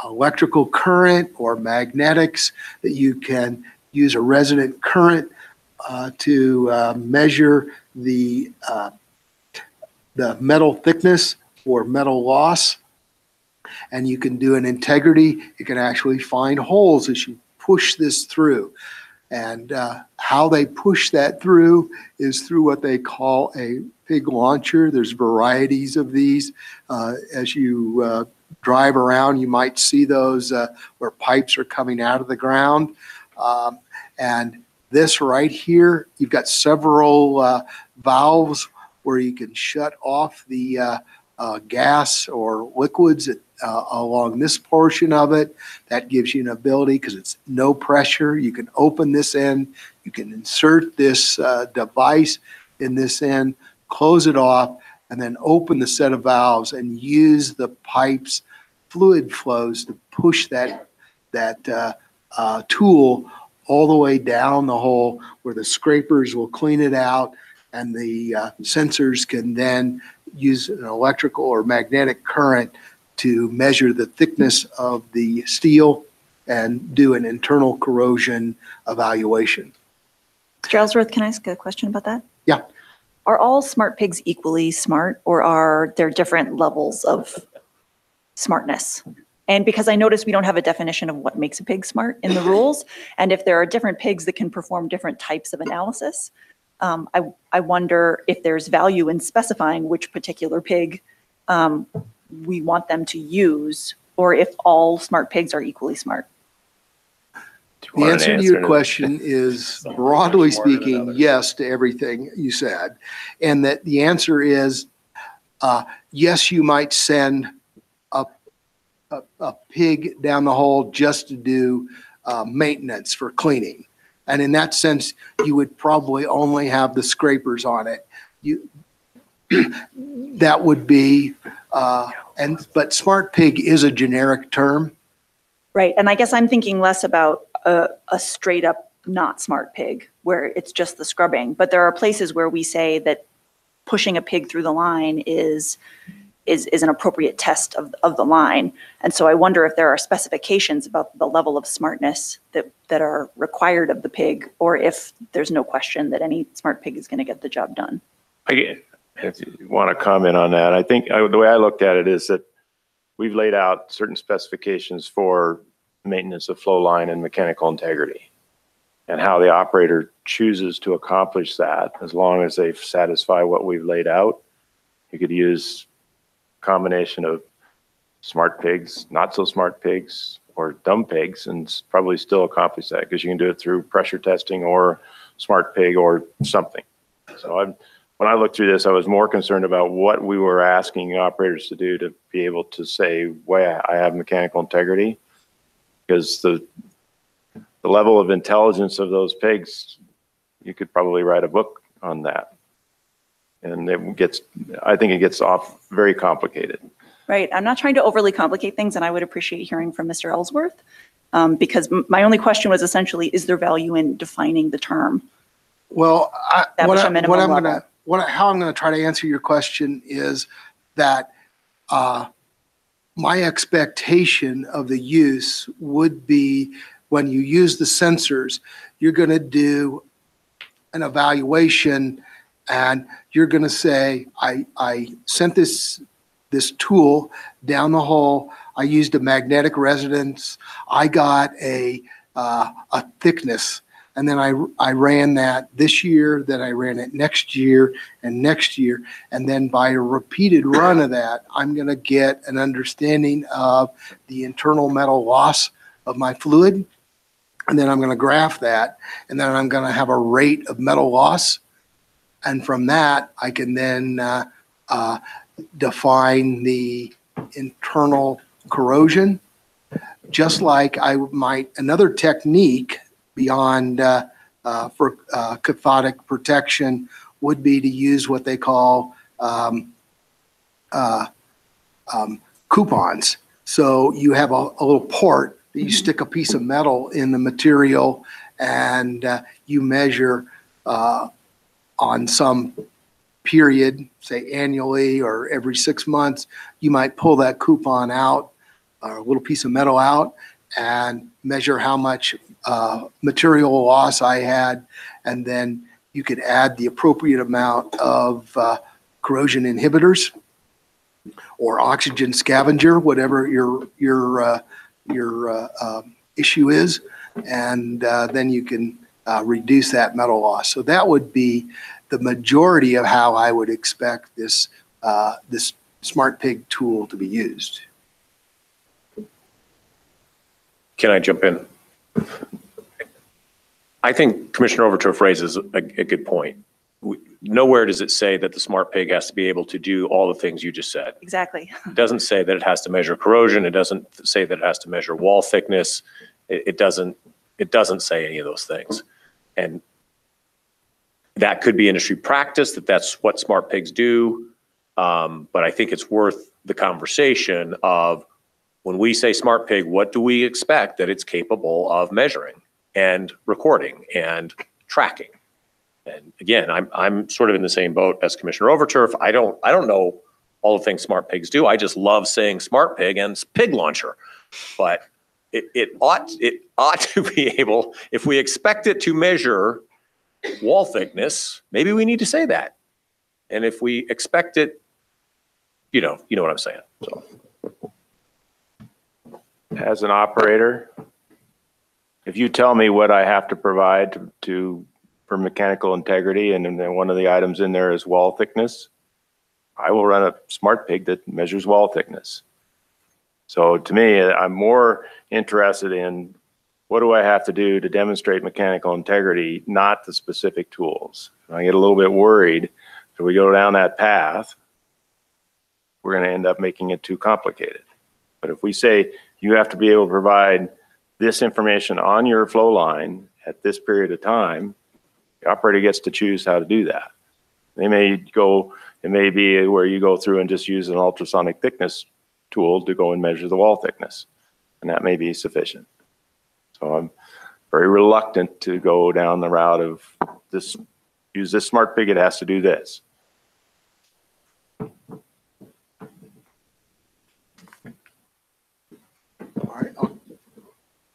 electrical current or magnetics that you can use a resonant current to measure the metal thickness or metal loss. And you can do an integrity. You can actually find holes as you push this through. And how they push that through is through what they call a pig launcher. There's varieties of these. As you drive around, you might see those where pipes are coming out of the ground. And this right here, you've got several valves where you can shut off the gas or liquids along this portion of it. That gives you an ability, because it's no pressure. You can open this end, you can insert this device in this end, close it off, and then open the set of valves and use the pipe's fluid flows to push that tool all the way down the hole, where the scrapers will clean it out, and the sensors can then use an electrical or magnetic current to measure the thickness of the steel and do an internal corrosion evaluation. Mr. Ellsworth, can I ask a question about that? Yeah. Are all smart pigs equally smart, or are there different levels of smartness? And because I noticed we don't have a definition of what makes a pig smart in the rules, and if there are different pigs that can perform different types of analysis, I wonder if there's value in specifying which particular pig we want them to use, or if all smart pigs are equally smart. The answer to your question is, broadly speaking, yes to everything you said. And that the answer is, yes, you might send a pig down the hole just to do maintenance for cleaning. And in that sense, you would probably only have the scrapers on it. That would be, but smart pig is a generic term. Right, and I guess I'm thinking less about a straight up not smart pig where it's just the scrubbing, but there are places where we say that pushing a pig through the line is an appropriate test of the line. And so I wonder if there are specifications about the level of smartness that are required of the pig, or if there's no question that any smart pig is going to get the job done. If you want to comment on that, I think the way I looked at it is that we've laid out certain specifications for maintenance of flow line and mechanical integrity, and how the operator chooses to accomplish that, as long as they satisfy what we've laid out. You could use a combination of smart pigs, not so smart pigs, or dumb pigs, and probably still accomplish that, because you can do it through pressure testing or smart pig or something. So when I looked through this, I was more concerned about what we were asking operators to do to be able to say, well, I have mechanical integrity, because the level of intelligence of those pigs, you could probably write a book on that. And I think it gets off very complicated. Right, I'm not trying to overly complicate things, and I would appreciate hearing from Mr. Ellsworth, because my only question was essentially, is there value in defining the term? Well, how I'm minimum level. going to try to answer your question is that my expectation of the use would be, when you use the sensors, you're going to do an evaluation, and you're going to say, I sent this tool down the hole. I used a magnetic resonance. I got a thickness. And then I ran that this year, then I ran it next year and next year. And then by a repeated run of that, I'm going to get an understanding of the internal metal loss of my fluid. And then I'm going to graph that, and then I'm going to have a rate of metal loss. And from that, I can then define the internal corrosion, just like I might, another technique beyond for cathodic protection would be to use what they call coupons. So you have a little port that you stick a piece of metal in the material, and you measure on some period, say annually or every 6 months, you might pull that coupon out, or a little piece of metal out, and measure how much material loss I had, and then you could add the appropriate amount of corrosion inhibitors or oxygen scavenger, whatever your issue is, and then you can reduce that metal loss. So that would be the majority of how I would expect this this Smart Pig tool to be used. Can I jump in? I think Commissioner Overturf raises a good point. Nowhere does it say that the Smart Pig has to be able to do all the things you just said. Exactly. It doesn't say that it has to measure corrosion. It doesn't say that it has to measure wall thickness. It doesn't say any of those things. And that could be industry practice, that's what Smart Pigs do. But I think it's worth the conversation of, when we say Smart Pig, what do we expect that it's capable of measuring and recording and tracking? And again, I'm sort of in the same boat as Commissioner Overturf. I don't know all the things Smart Pigs do. I just love saying Smart Pig and pig launcher. But it ought to be able, if we expect it to measure wall thickness, maybe we need to say that. And if we expect it, you know what I'm saying. So, As an operator, if you tell me what I have to provide for mechanical integrity, and then one of the items in there is wall thickness, I will run a Smart Pig that measures wall thickness. So to me, I'm more interested in, what do I have to do to demonstrate mechanical integrity, not the specific tools. I get a little bit worried if we go down that path, we're going to end up making it too complicated. But if we say you have to be able to provide this information on your flow line at this period of time, the operator gets to choose how to do that. It may be where you go through and just use an ultrasonic thickness tool to go and measure the wall thickness, and that may be sufficient. So I'm very reluctant to go down the route of this, use this Smart Pig, it has to do this. All right.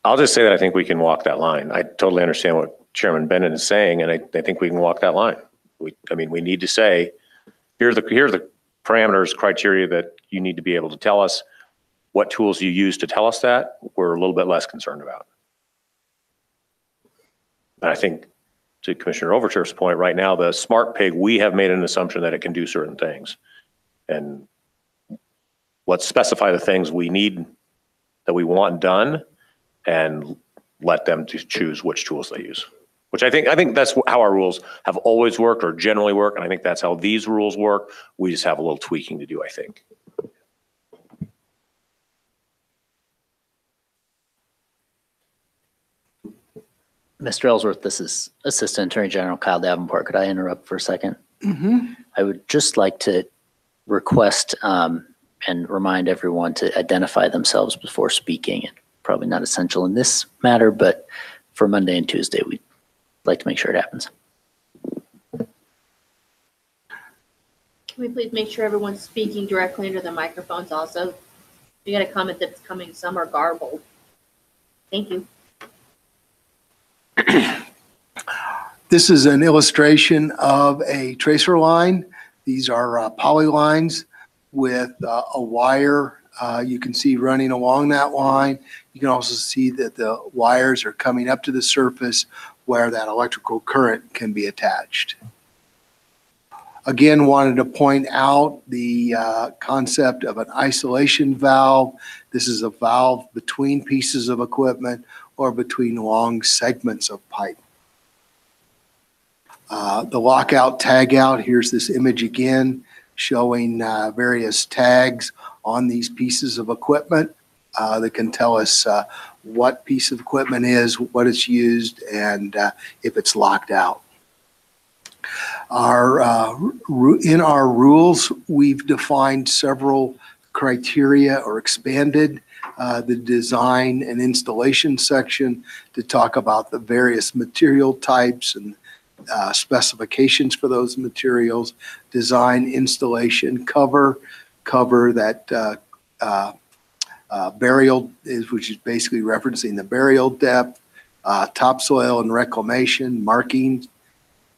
I'll just say that I think we can walk that line. I totally understand what Chairman Bennett is saying, and I think we can walk that line. We need to say, here are the parameters, criteria that you need to be able to tell us. What tools you use to tell us that, we're a little bit less concerned about. But I think, to Commissioner Overturf's point, right now, the Smart Pig, we have made an assumption that it can do certain things. And let's specify the things we need, that we want done, and let them to choose which tools they use. Which I think that's how our rules have always worked, or generally work, and I think that's how these rules work. We just have a little tweaking to do, I think. Mr. Ellsworth, this is Assistant Attorney General Kyle Davenport. Could I interrupt for a second? Mm-hmm. I would just like to request and remind everyone to identify themselves before speaking. Probably not essential in this matter, but for Monday and Tuesday, we'd like to make sure it happens. Can we please make sure everyone's speaking directly into the microphones also? We got a comment that's coming, some are garbled. Thank you. This is an illustration of a tracer line. These are poly lines with a wire you can see running along that line. You can also see that the wires are coming up to the surface where that electrical current can be attached. Again, wanted to point out the concept of an isolation valve. This is a valve between pieces of equipment or between long segments of pipe. The lockout tagout, here's this image again showing various tags on these pieces of equipment that can tell us what piece of equipment is, what it's used, and if it's locked out. In our rules, we've defined several criteria or expanded the design and installation section to talk about the various material types and specifications for those materials, design, installation, cover that burial is, which is basically referencing the burial depth, topsoil and reclamation, markings,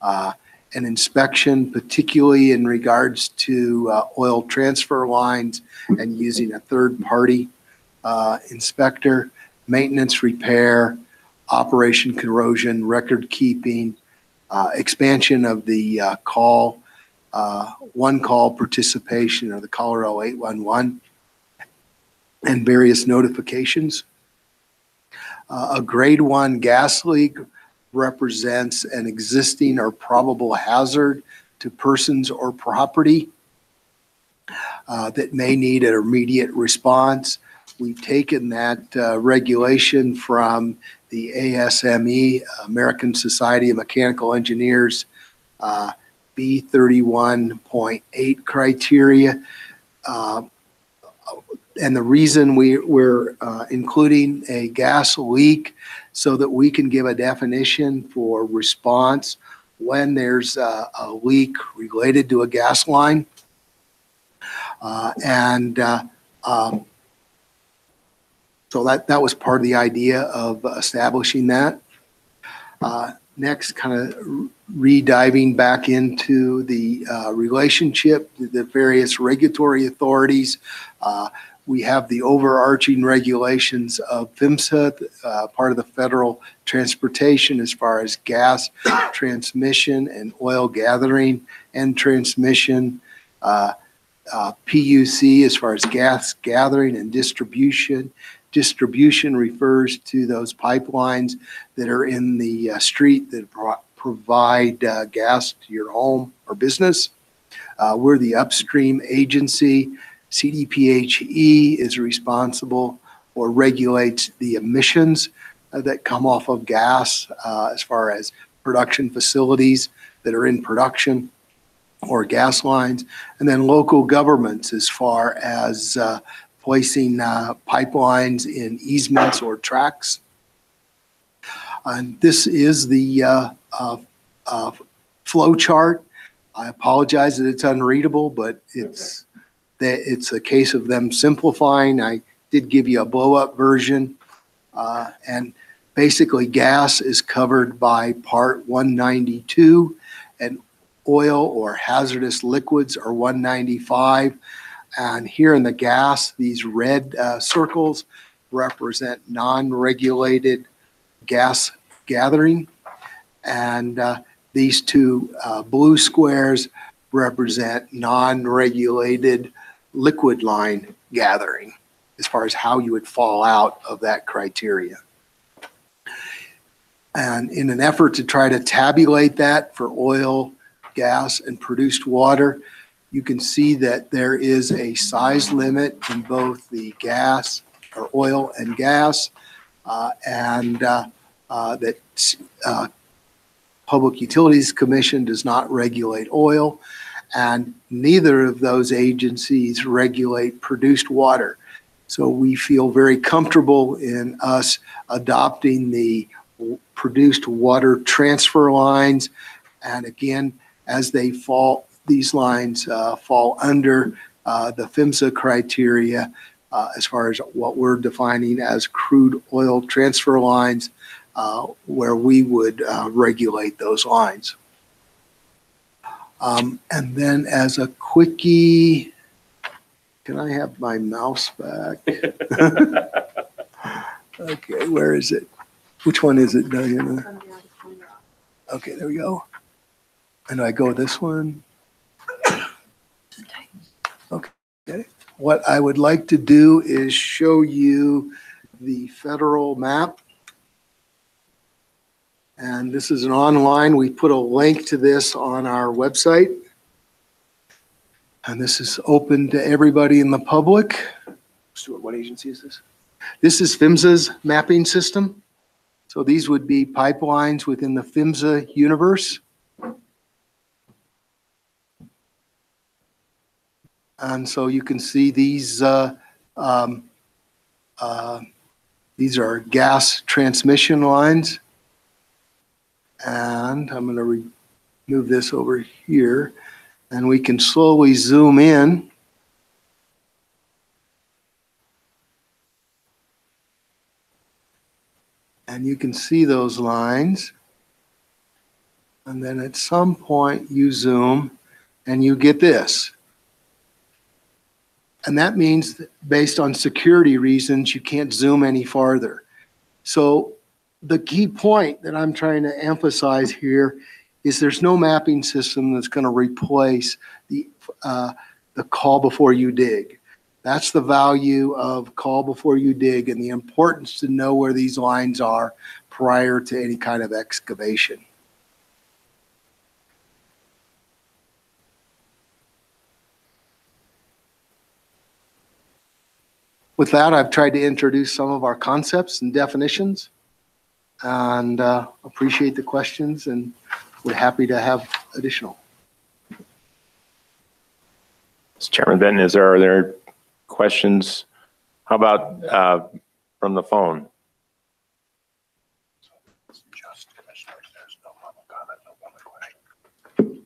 and inspection, particularly in regards to oil transfer lines and using a third-party inspector, maintenance, repair, operation, corrosion, record keeping, expansion of the one call participation or the caller 0811, and various notifications. A grade 1 gas leak represents an existing or probable hazard to persons or property that may need an immediate response. We've taken that regulation from the ASME, American Society of Mechanical Engineers, B31.8 criteria. And the reason we're including a gas leak so that we can give a definition for response when there's a leak related to a gas line. So that was part of the idea of establishing that. Next, kind of re-diving back into the relationship to the various regulatory authorities. We have the overarching regulations of PHMSA, part of the federal transportation as far as gas transmission and oil gathering and transmission. PUC as far as gas gathering and distribution. Distribution refers to those pipelines that are in the street that provide gas to your home or business. We're the upstream agency. CDPHE is responsible or regulates the emissions that come off of gas as far as production facilities that are in production or gas lines. And then local governments as far as placing pipelines in easements or tracts. And this is the flow chart. I apologize that it's unreadable, but it's a case of them simplifying. I did give you a blow-up version. And basically gas is covered by Part 192 and oil or hazardous liquids are 195. And here in the gas, these red circles represent non-regulated gas gathering. And these two blue squares represent non-regulated liquid line gathering as far as how you would fall out of that criteria. And in an effort to try to tabulate that for oil, gas, and produced water, you can see that there is a size limit in both the gas or oil and gas, and that Public Utilities Commission does not regulate oil, and neither of those agencies regulate produced water. So we feel very comfortable in us adopting the produced water transfer lines. And again, as they fall, these lines fall under the PHMSA criteria as far as what we're defining as crude oil transfer lines, where we would regulate those lines. And then as a quickie, can I have my mouse back? Okay, where is it? Which one is it, Diana? Okay, there we go. And I go this one. Okay. What I would like to do is show you the federal map And this is an online, we put a link to this on our website. And this is open to everybody in the public. Stuart, what agency is this? This is PHMSA's mapping system. So these would be pipelines within the PHMSA universe. And so you can see these are gas transmission lines. And I'm going to remove this over here. And we can slowly zoom in. And you can see those lines. And then at some point you zoom and you get this. And that means that based on security reasons, you can't zoom any farther. So the key point that I'm trying to emphasize here is there's no mapping system that's going to replace the call before you dig. That's the value of call before you dig and the importance to know where these lines are prior to any kind of excavation. With that, I've tried to introduce some of our concepts and definitions, and appreciate the questions, and we're happy to have additional. Mr. Chairman Benton, are there questions? How about from the phone? Just commissioners, there's no public comment, no public question.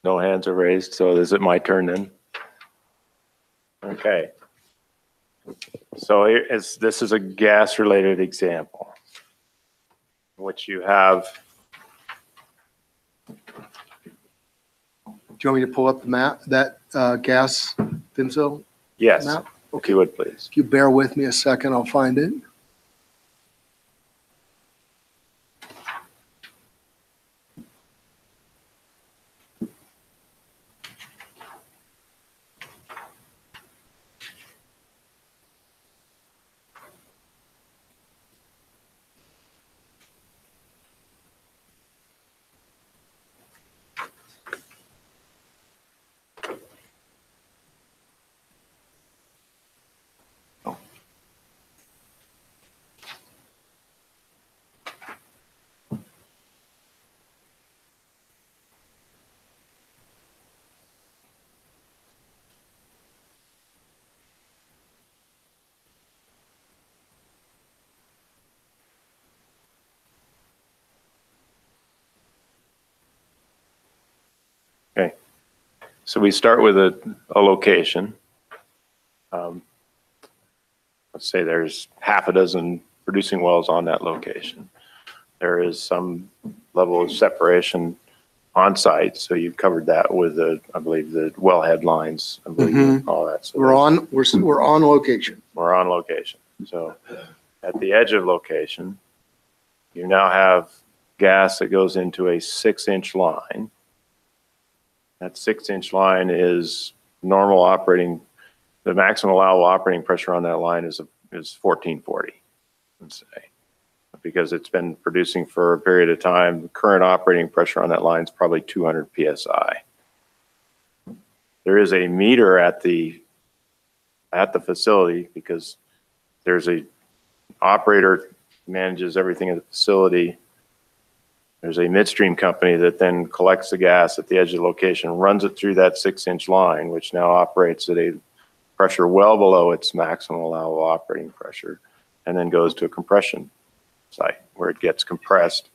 No hands are raised, so is it my turn then? Okay. So this is a gas-related example, which you have. Do you want me to pull up the map, that gas PHMSA Yes, map? if you would please. If you bear with me a second, I'll find it. Okay. So we start with a location. Let's say there's half a dozen producing wells on that location. There is some level of separation on site. So you've covered that with I believe the wellhead lines, I believe all that. So We're on location. we're on location. So at the edge of location, you now have gas that goes into a 6-inch line. That 6-inch line is normal operating. The maximum allowable operating pressure on that line is 1440, let's say, because it's been producing for a period of time. The current operating pressure on that line is probably 200 psi. There is a meter at the facility because there's a operator manages everything at the facility. There's a midstream company that then collects the gas at the edge of the location, runs it through that 6-inch line, which now operates at a pressure well below its maximum allowable operating pressure, and then goes to a compression site where it gets compressed.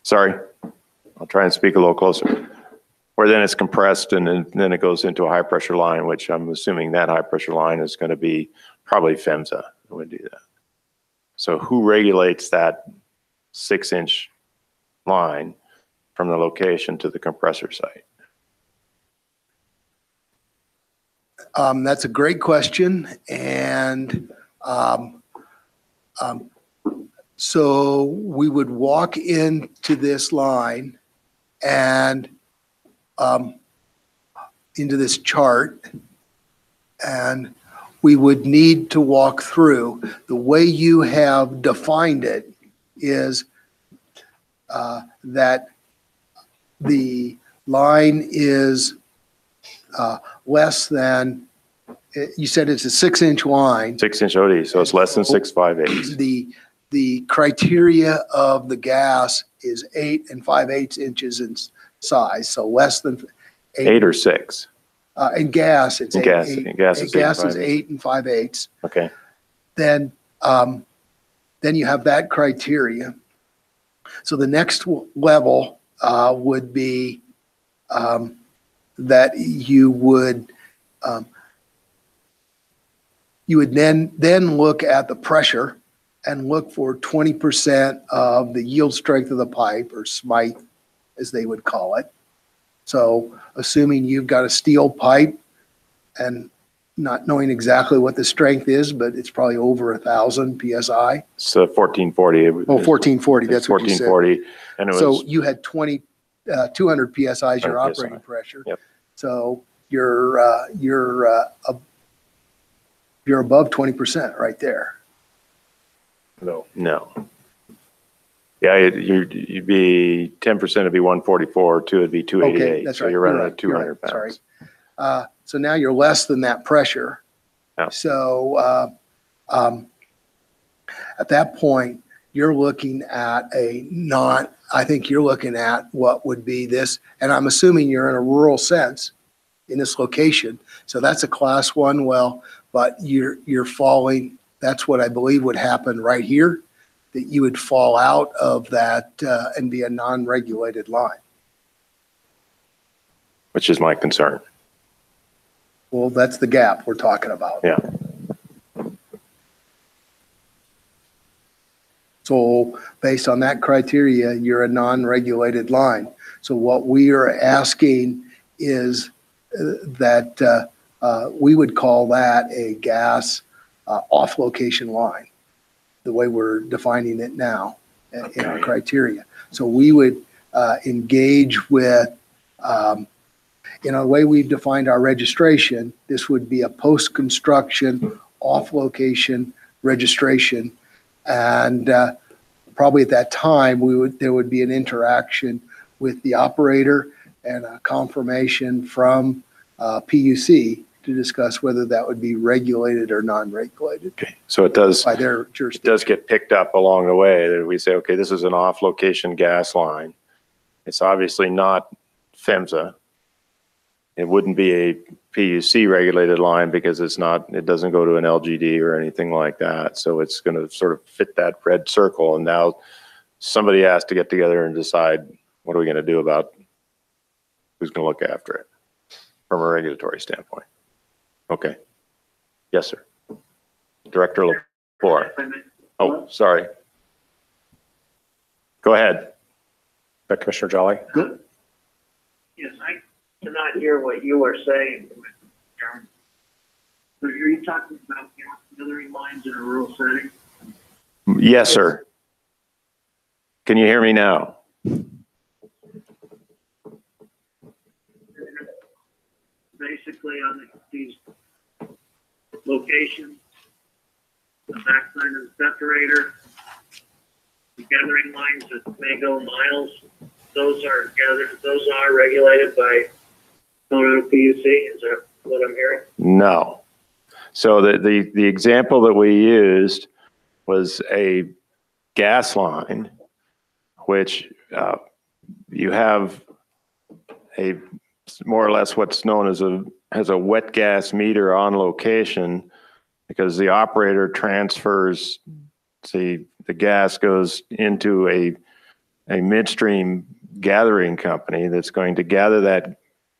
Sorry, I'll try and speak a little closer. Where then it's compressed and then it goes into a high pressure line, which I'm assuming that high pressure line is going to be probably PHMSA that would do that. So who regulates that 6-inch line from the location to the compressor site? That's a great question. And so we would walk into this line and into this chart, and we would need to walk through. The way you have defined it is that the line is less than, you said it's a 6-inch line. 6-inch OD, so it's less than 6.58. The criteria of the gas is 8 5/8 inches in size, so less than 8 or 6. In gas, it's In 8. gas- eight- in gas is 8 gas is 5/8. 8 5/8. Okay. Then you have that criteria. So the next level would be that you would then look at the pressure and look for 20% of the yield strength of the pipe, or SMITE, as they would call it. So assuming you've got a steel pipe and not knowing exactly what the strength is, but it's probably over 1,000 PSI. So 1440. Oh, 1440, that's what you said. 1440. And it So was, you had 200 PSI is your 200 PSI. operating pressure. Yep. So you're above 20% right there. no. Yeah, you'd be 10% would be 144, 2 would be 288. Okay, that's So right. you're running You're at right. You're 200 right. pounds. Sorry. So now you're less than that pressure. Yeah. So at that point, you're looking at I think you're looking at what would be this, and I'm assuming you're in a rural sense in this location. So that's a class 1 well, but you're falling, that's what I believe would happen right here, that you would fall out of that and be a non-regulated line. Which is my concern. Well, that's the gap we're talking about. Yeah. So based on that criteria, you're a non-regulated line. So what we are asking is that we would call that a gas off-location line, the way we're defining it now in our criteria. So we would engage with, in a way we've defined our registration, this would be a post-construction off-location registration. And probably at that time, there would be an interaction with the operator and a confirmation from PUC to discuss whether that would be regulated or non-regulated Okay. So it does. by their It jurisdiction. does get picked up along the way that we say, okay, this is an off-location gas line. It's obviously not PHMSA. It wouldn't be a PUC regulated line because it doesn't go to an LGD or anything like that. So it's going to sort of fit that red circle. And now somebody has to get together and decide, what are we going to do about who's going to look after it from a regulatory standpoint? Okay. Yes, sir. Director LaFleur. Oh, sorry. Go ahead. Commissioner Jolly? Yes, I cannot hear what you were saying, Chairman. So are you talking about gas delivery lines in a rural setting? Yes, sir. Can you hear me now? Basically on these locations, the backside of the separator, the gathering lines that may go miles, those are regulated by Colorado PUC. Is that what I'm hearing? No. So the example that we used was a gas line, which you have a more or less what's known as a wet gas meter on location, because the operator transfers the gas goes into a midstream gathering company that's going to gather that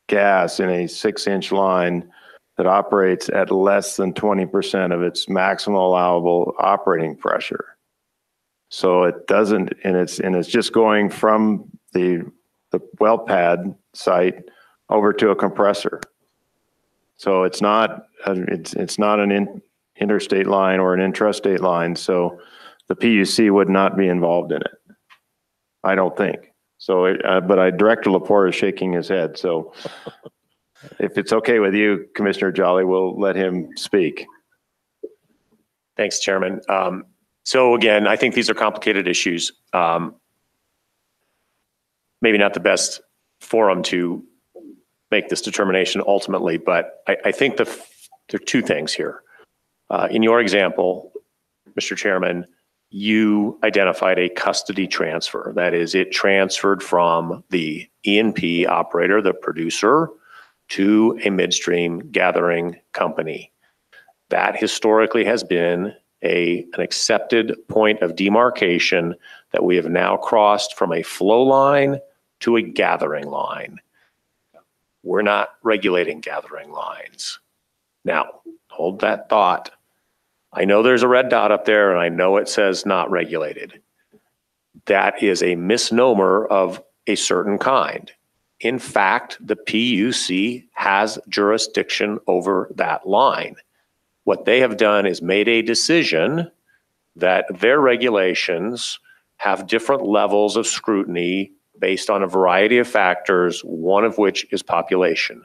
gas in a 6-inch line that operates at less than 20% of its maximum allowable operating pressure. So it doesn't, and it's just going from the well pad site over to a compressor. So it's not an interstate line or an intrastate line. So the PUC would not be involved in it, I don't think. So, but Director Laporte is shaking his head. So if it's okay with you, Commissioner Jolly, we'll let him speak. Thanks, Chairman. So again, I think these are complicated issues. Maybe not the best forum to make this determination ultimately, but I think there are two things here. In your example, Mr. Chairman, you identified a custody transfer. That is, it transferred from the E&P operator, the producer, to a midstream gathering company. That historically has been an accepted point of demarcation that we have now crossed from a flow line to a gathering line. We're not regulating gathering lines. Now, hold that thought. I know there's a red dot up there and I know it says not regulated. That is a misnomer of a certain kind. In fact, the PUC has jurisdiction over that line. What they have done is made a decision that their regulations have different levels of scrutiny based on a variety of factors, one of which is population.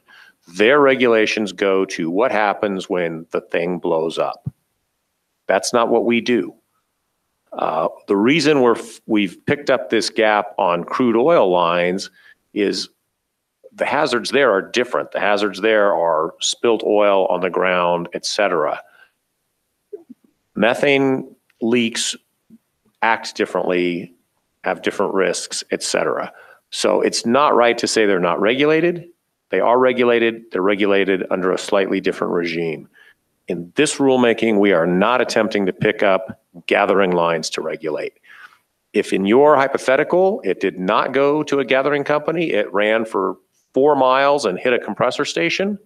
Their regulations go to what happens when the thing blows up. That's not what we do. The reason we've picked up this gap on crude oil lines is the hazards there are different. The hazards there are spilt oil on the ground, et cetera. Methane leaks act differently, have different risks, et cetera. So it's not right to say they're not regulated. They are regulated. They're regulated under a slightly different regime. In this rulemaking, we are not attempting to pick up gathering lines to regulate. If in your hypothetical, it did not go to a gathering company, it ran for 4 miles and hit a compressor station,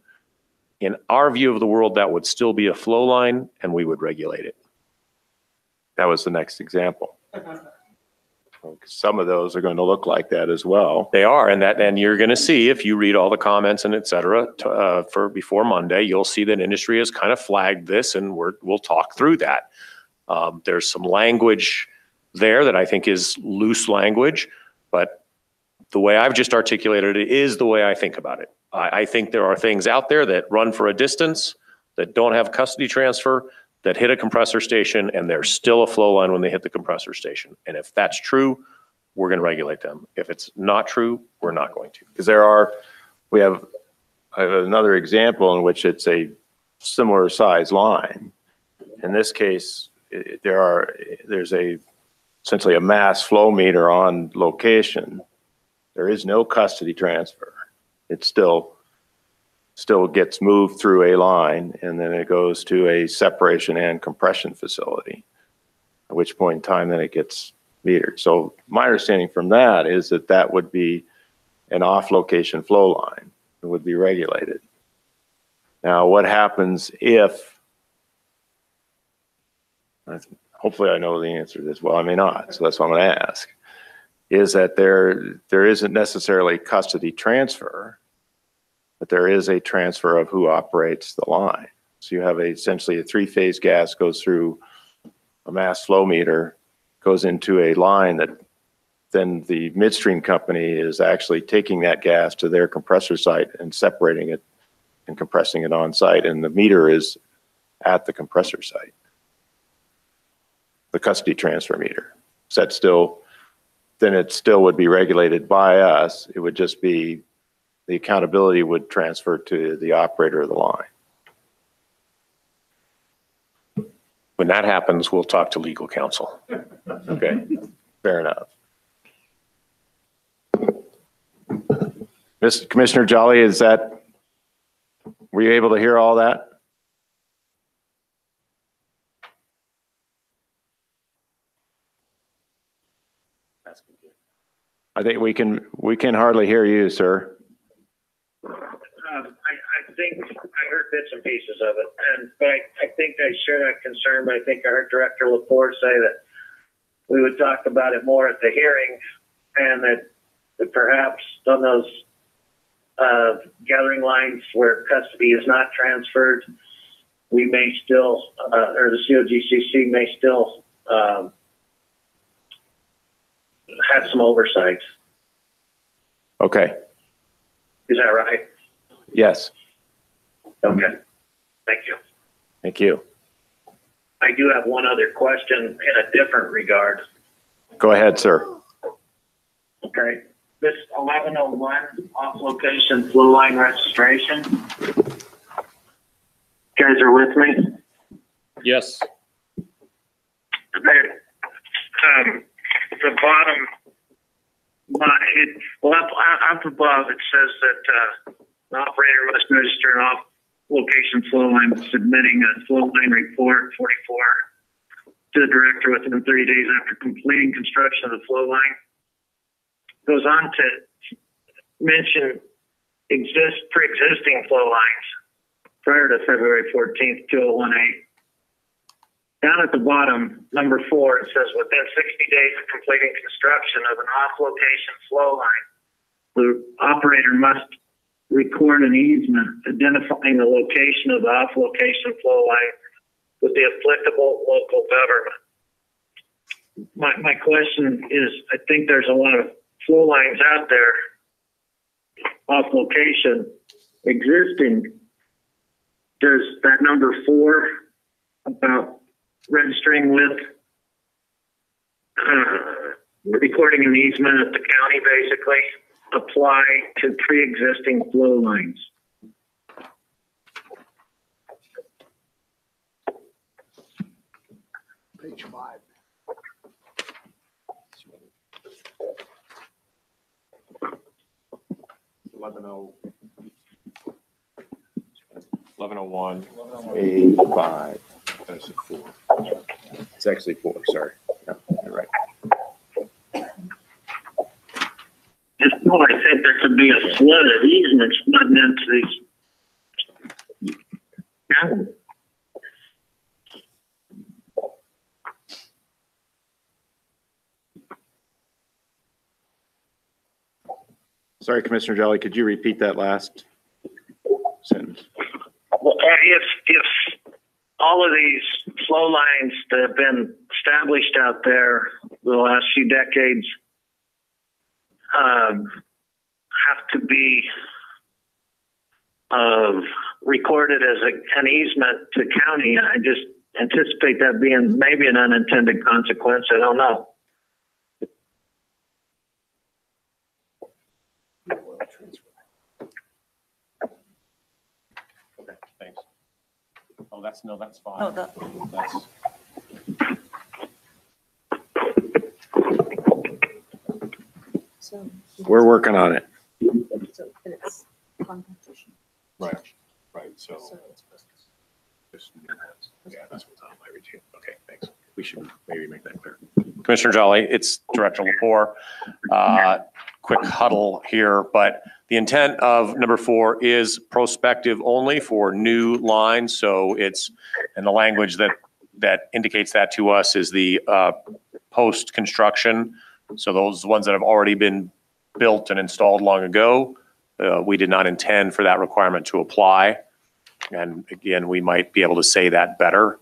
in our view of the world, that would still be a flow line and we would regulate it. That was the next example. Some of those are going to look like that as well. They are, and you're going to see if you read all the comments and et cetera for before Monday, you'll see that industry has kind of flagged this, and we'll talk through that. There's some language there that I think is loose language, but the way I've just articulated it is the way I think about it. I think there are things out there that run for a distance, that don't have custody transfer, that hit a compressor station, and they're still a flow line when they hit the compressor station. And if that's true, we're going to regulate them. If it's not true, we're not going to. Because I have another example in which it's a similar size line. In this case, there's essentially a mass flow meter on location. There is no custody transfer. It still gets moved through a line, and then it goes to a separation and compression facility, at which point in time then it gets metered. So my understanding from that is that would be an off-location flow line. It would be regulated. Now, what happens if, hopefully I know the answer to this, well, I may not, so that's what I'm going to ask, is that there isn't necessarily custody transfer, but there is a transfer of who operates the line. So you have essentially a three-phase gas goes through a mass flow meter, goes into a line that then the midstream company is actually taking that gas to their compressor site and separating it and compressing it on site, and the meter is at the compressor site. The custody transfer meter. So that's still, then it still would be regulated by us. It would just be the accountability would transfer to the operator of the line. When that happens, we'll talk to legal counsel. Okay, fair enough. Commissioner Jolly, were you able to hear all that? I think we can hardly hear you, sir. I think I heard bits and pieces of it, but I think I share that concern. But I think I heard Director Lepore say that we would talk about it more at the hearing, and that perhaps on those gathering lines where custody is not transferred, we may still, or the COGCC may still have some oversight. Okay. Is that right? Yes. Okay. Thank you. Thank you. I do have one other question in a different regard. Go ahead, sir. Okay, this 1101 off-location flow line registration. You guys are with me? Yes. The bottom, up above, it says that the operator must register an off-location flow line submitting a flow line report 44 to the director within 30 days after completing construction of the flow line. Goes on to mention pre-existing flow lines prior to February 14th, 2018. Down at the bottom, number 4, it says within 60 days of completing construction of an off-location flow line, the operator must record an easement identifying the location of the off-location flow line with the applicable local government. My question is, I think there's a lot of flow lines out there off location existing. Does that number 4 about registering with recording an easement at the county basically apply to pre-existing flow lines? Page 5. $1101, A5. That's a 4. It's actually 4, sorry. No, you're right. Well, I think there could be a flood of easements flooding into these. Yeah. Sorry, Commissioner Jolly, could you repeat that last sentence? Well, if all of these flow lines that have been established out there the last few decades have to be recorded as an easement to county, I just anticipate that being maybe an unintended consequence. I don't know. Okay, thanks. Oh, that's fine. Oh, That's, We're working on it. right, so. Yeah, that's what's on my review. Okay, thanks. We should maybe make that clear. Commissioner Jolly, it's Director Lepore. Quick huddle here, but the intent of number 4 is prospective only for new lines. So it's, and the language that indicates that to us is the post-construction. So those ones that have already been built and installed long ago, we did not intend for that requirement to apply. And again, we might be able to say that better.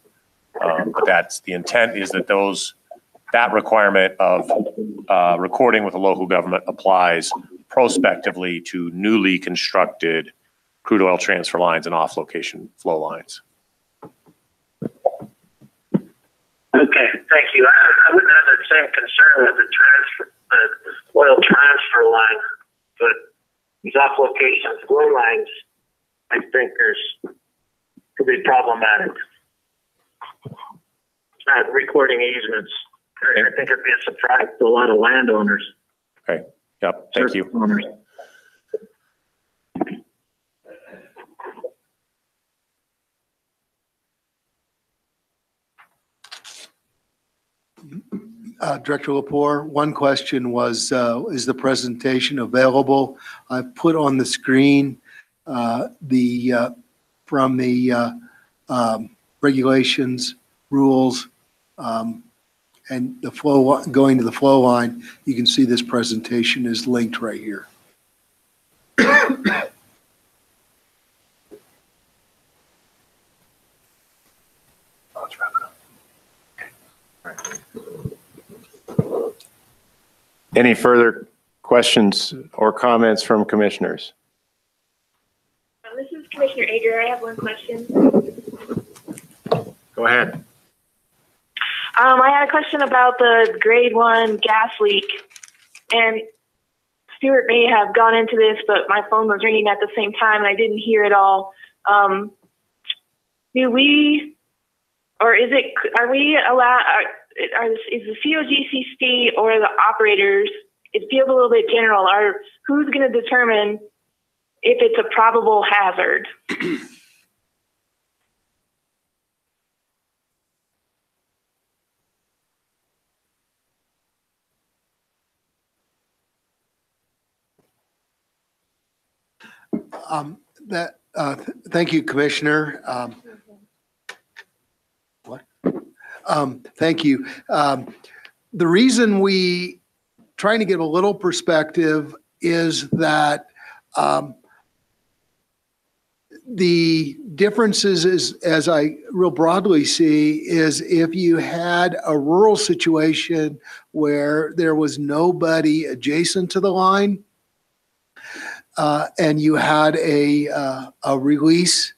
But that's the intent, is that that requirement of recording with the local government applies prospectively to newly constructed crude oil transfer lines and off-location flow lines. Okay, thank you. I wouldn't have the same concern with the oil transfer line, but these off-location flow lines, I think could be problematic. Recording easements, I think it'd be a surprise to a lot of landowners. Okay, yep, thank you. Owners. Director Lepore, one question was, is the presentation available? I put on the screen from the regulations, rules, and the flow, going to the flow line. You can see this presentation is linked right here. Any further questions or comments from commissioners? This is Commissioner Ager. I have one question. Go ahead. I had a question about the grade 1 gas leak, and Stuart may have gone into this, but my phone was ringing at the same time and I didn't hear it all. Is the COGCC or the operators, it feels a little bit general, who's going to determine if it's a probable hazard? Thank you, Commissioner. Thank you. The reason we trying to give a little perspective is that the differences is, as I real broadly see, is if you had a rural situation where there was nobody adjacent to the line, and you had a release,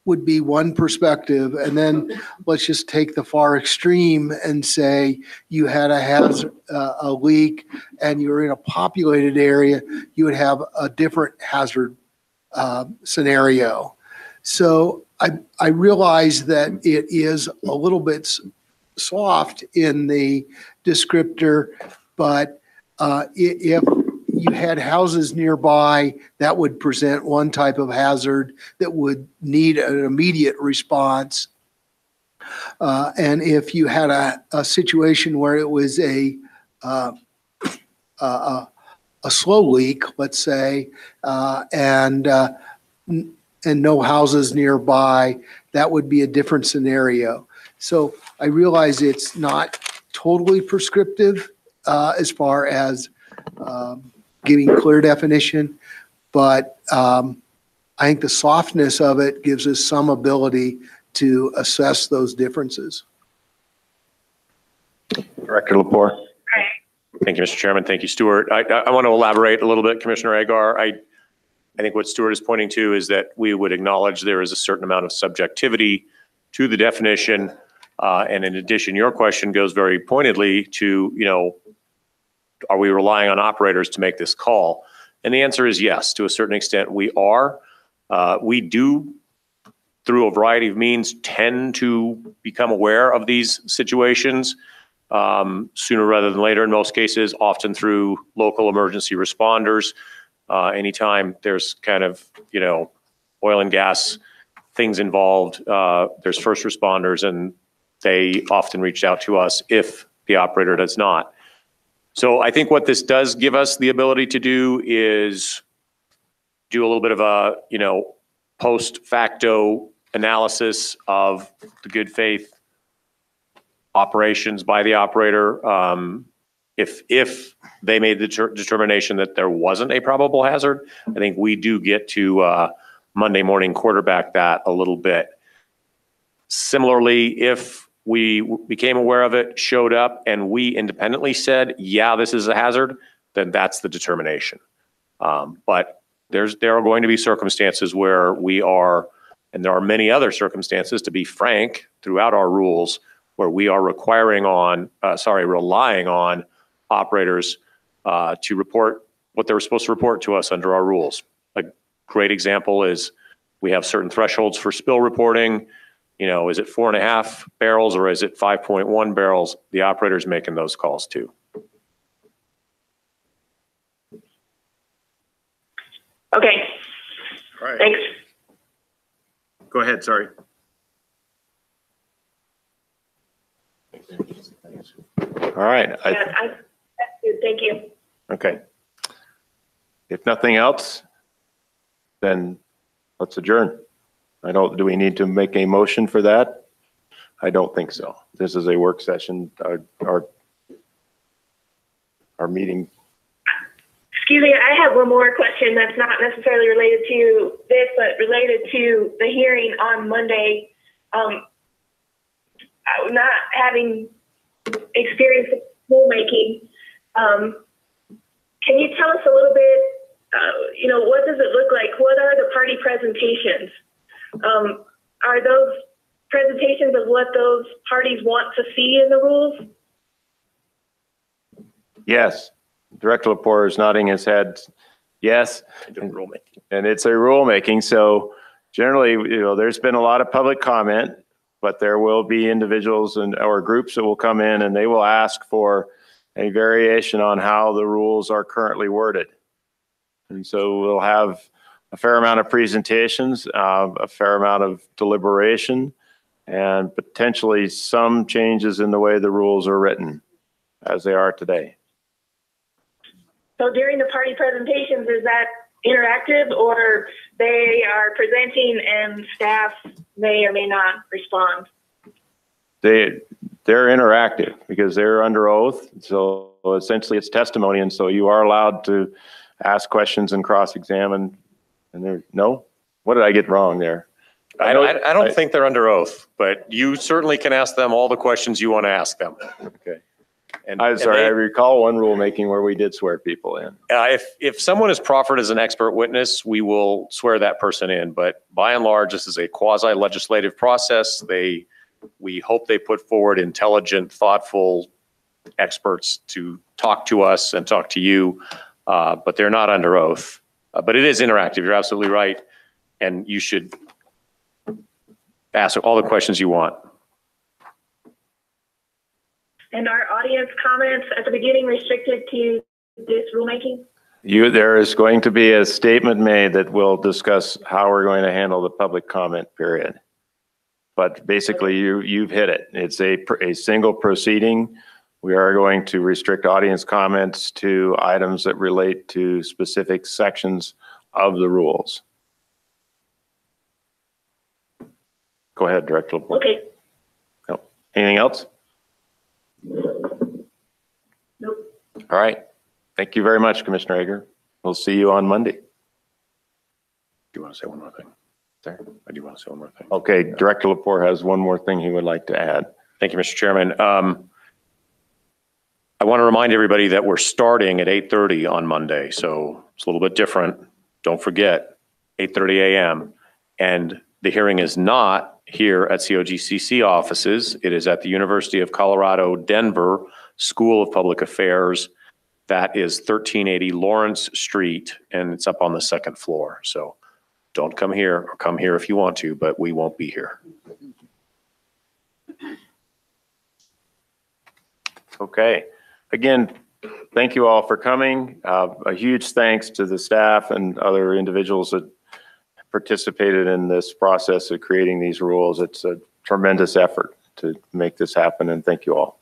would be one perspective. And then let's just take the far extreme and say you had a hazard, a leak, and you're in a populated area, you would have a different hazard scenario. So I realize that it is a little bit soft in the descriptor, but if you had houses nearby, that would present one type of hazard that would need an immediate response. And if you had a situation where it was a slow leak, let's say, and no houses nearby, that would be a different scenario. So I realize it's not totally prescriptive as far as giving clear definition, but I think the softness of it gives us some ability to assess those differences. Director Lepore. Thank you, Mr. Chairman. Thank you, Stuart. I want to elaborate a little bit, Commissioner Agar. I think what Stuart is pointing to is that we would acknowledge there is a certain amount of subjectivity to the definition. And in addition, your question goes very pointedly to, are we relying on operators to make this call? And the answer is yes, to a certain extent we are. We do, through a variety of means, tend to become aware of these situations sooner rather than later in most cases, often through local emergency responders. Anytime there's kind of, oil and gas things involved, there's first responders, and they often reach out to us if the operator does not. So I think what this does give us the ability to do is do a little bit of a, post facto analysis of the good faith operations by the operator. If they made the determination that there wasn't a probable hazard, I think we do get to Monday morning quarterback that a little bit. Similarly, if we became aware of it, showed up, and we independently said, yeah, this is a hazard, then that's the determination. But there are going to be circumstances where we are, and there are many other circumstances, to be frank, throughout our rules, where we are relying on operators to report what they're supposed to report to us under our rules. A great example is we have certain thresholds for spill reporting. Is it 4.5 barrels or is it 5.1 barrels? The operator's making those calls too. Okay. All right. Thanks. Go ahead, sorry. All right. That's good. Thank you. Okay. If nothing else, then let's adjourn. Do we need to make a motion for that? I don't think so. This is a work session. Our meeting. Excuse me, I have one more question that's not necessarily related to this, but related to the hearing on Monday. Not having experience with rulemaking, can you tell us a little bit, what does it look like? What are the party presentations? Are those presentations of what those parties want to see in the rules? Yes. Director Lepore is nodding his head. Yes. Rulemaking. And it's a rulemaking. So generally, there's been a lot of public comment, but there will be individuals or groups that will come in and they will ask for a variation on how the rules are currently worded. And so we'll have a fair amount of presentations, a fair amount of deliberation, and potentially some changes in the way the rules are written as they are today. So during the party presentations, is that interactive, or they are presenting and staff may or may not respond? They're interactive because they're under oath. So essentially it's testimony. And so you are allowed to ask questions and cross-examine. And no, what did I get wrong there? I don't think they're under oath, but you certainly can ask them all the questions you want to ask them. Okay. And I'm sorry, I recall one rulemaking where we did swear people in. if someone is proffered as an expert witness, we will swear that person in. But by and large, this is a quasi-legislative process. We hope they put forward intelligent, thoughtful experts to talk to us and talk to you, but they're not under oath. But it is interactive. You're absolutely right. And you should ask all the questions you want. And are audience comments at the beginning restricted to this rulemaking? There is going to be a statement made that will discuss how we're going to handle the public comment period. But basically, you've hit it. It's a single proceeding. We are going to restrict audience comments to items that relate to specific sections of the rules. Go ahead, Director Lepore. Okay. No. Anything else? Nope. All right. Thank you very much, Commissioner Ager. We'll see you on Monday. Do you want to say one more thing? Sir? I do want to say one more thing. Okay, Director Lepore has one more thing he would like to add. Thank you, Mr. Chairman. I want to remind everybody that we're starting at 8:30 on Monday, so it's a little bit different. Don't forget, 8:30 a.m. And the hearing is not here at COGCC offices. It is at the University of Colorado, Denver School of Public Affairs. That is 1380 Lawrence Street, and it's up on the second floor. So don't come here, or come here if you want to, but we won't be here. Okay. Again, thank you all for coming. A huge thanks to the staff and other individuals that participated in this process of creating these rules. It's a tremendous effort to make this happen, and thank you all.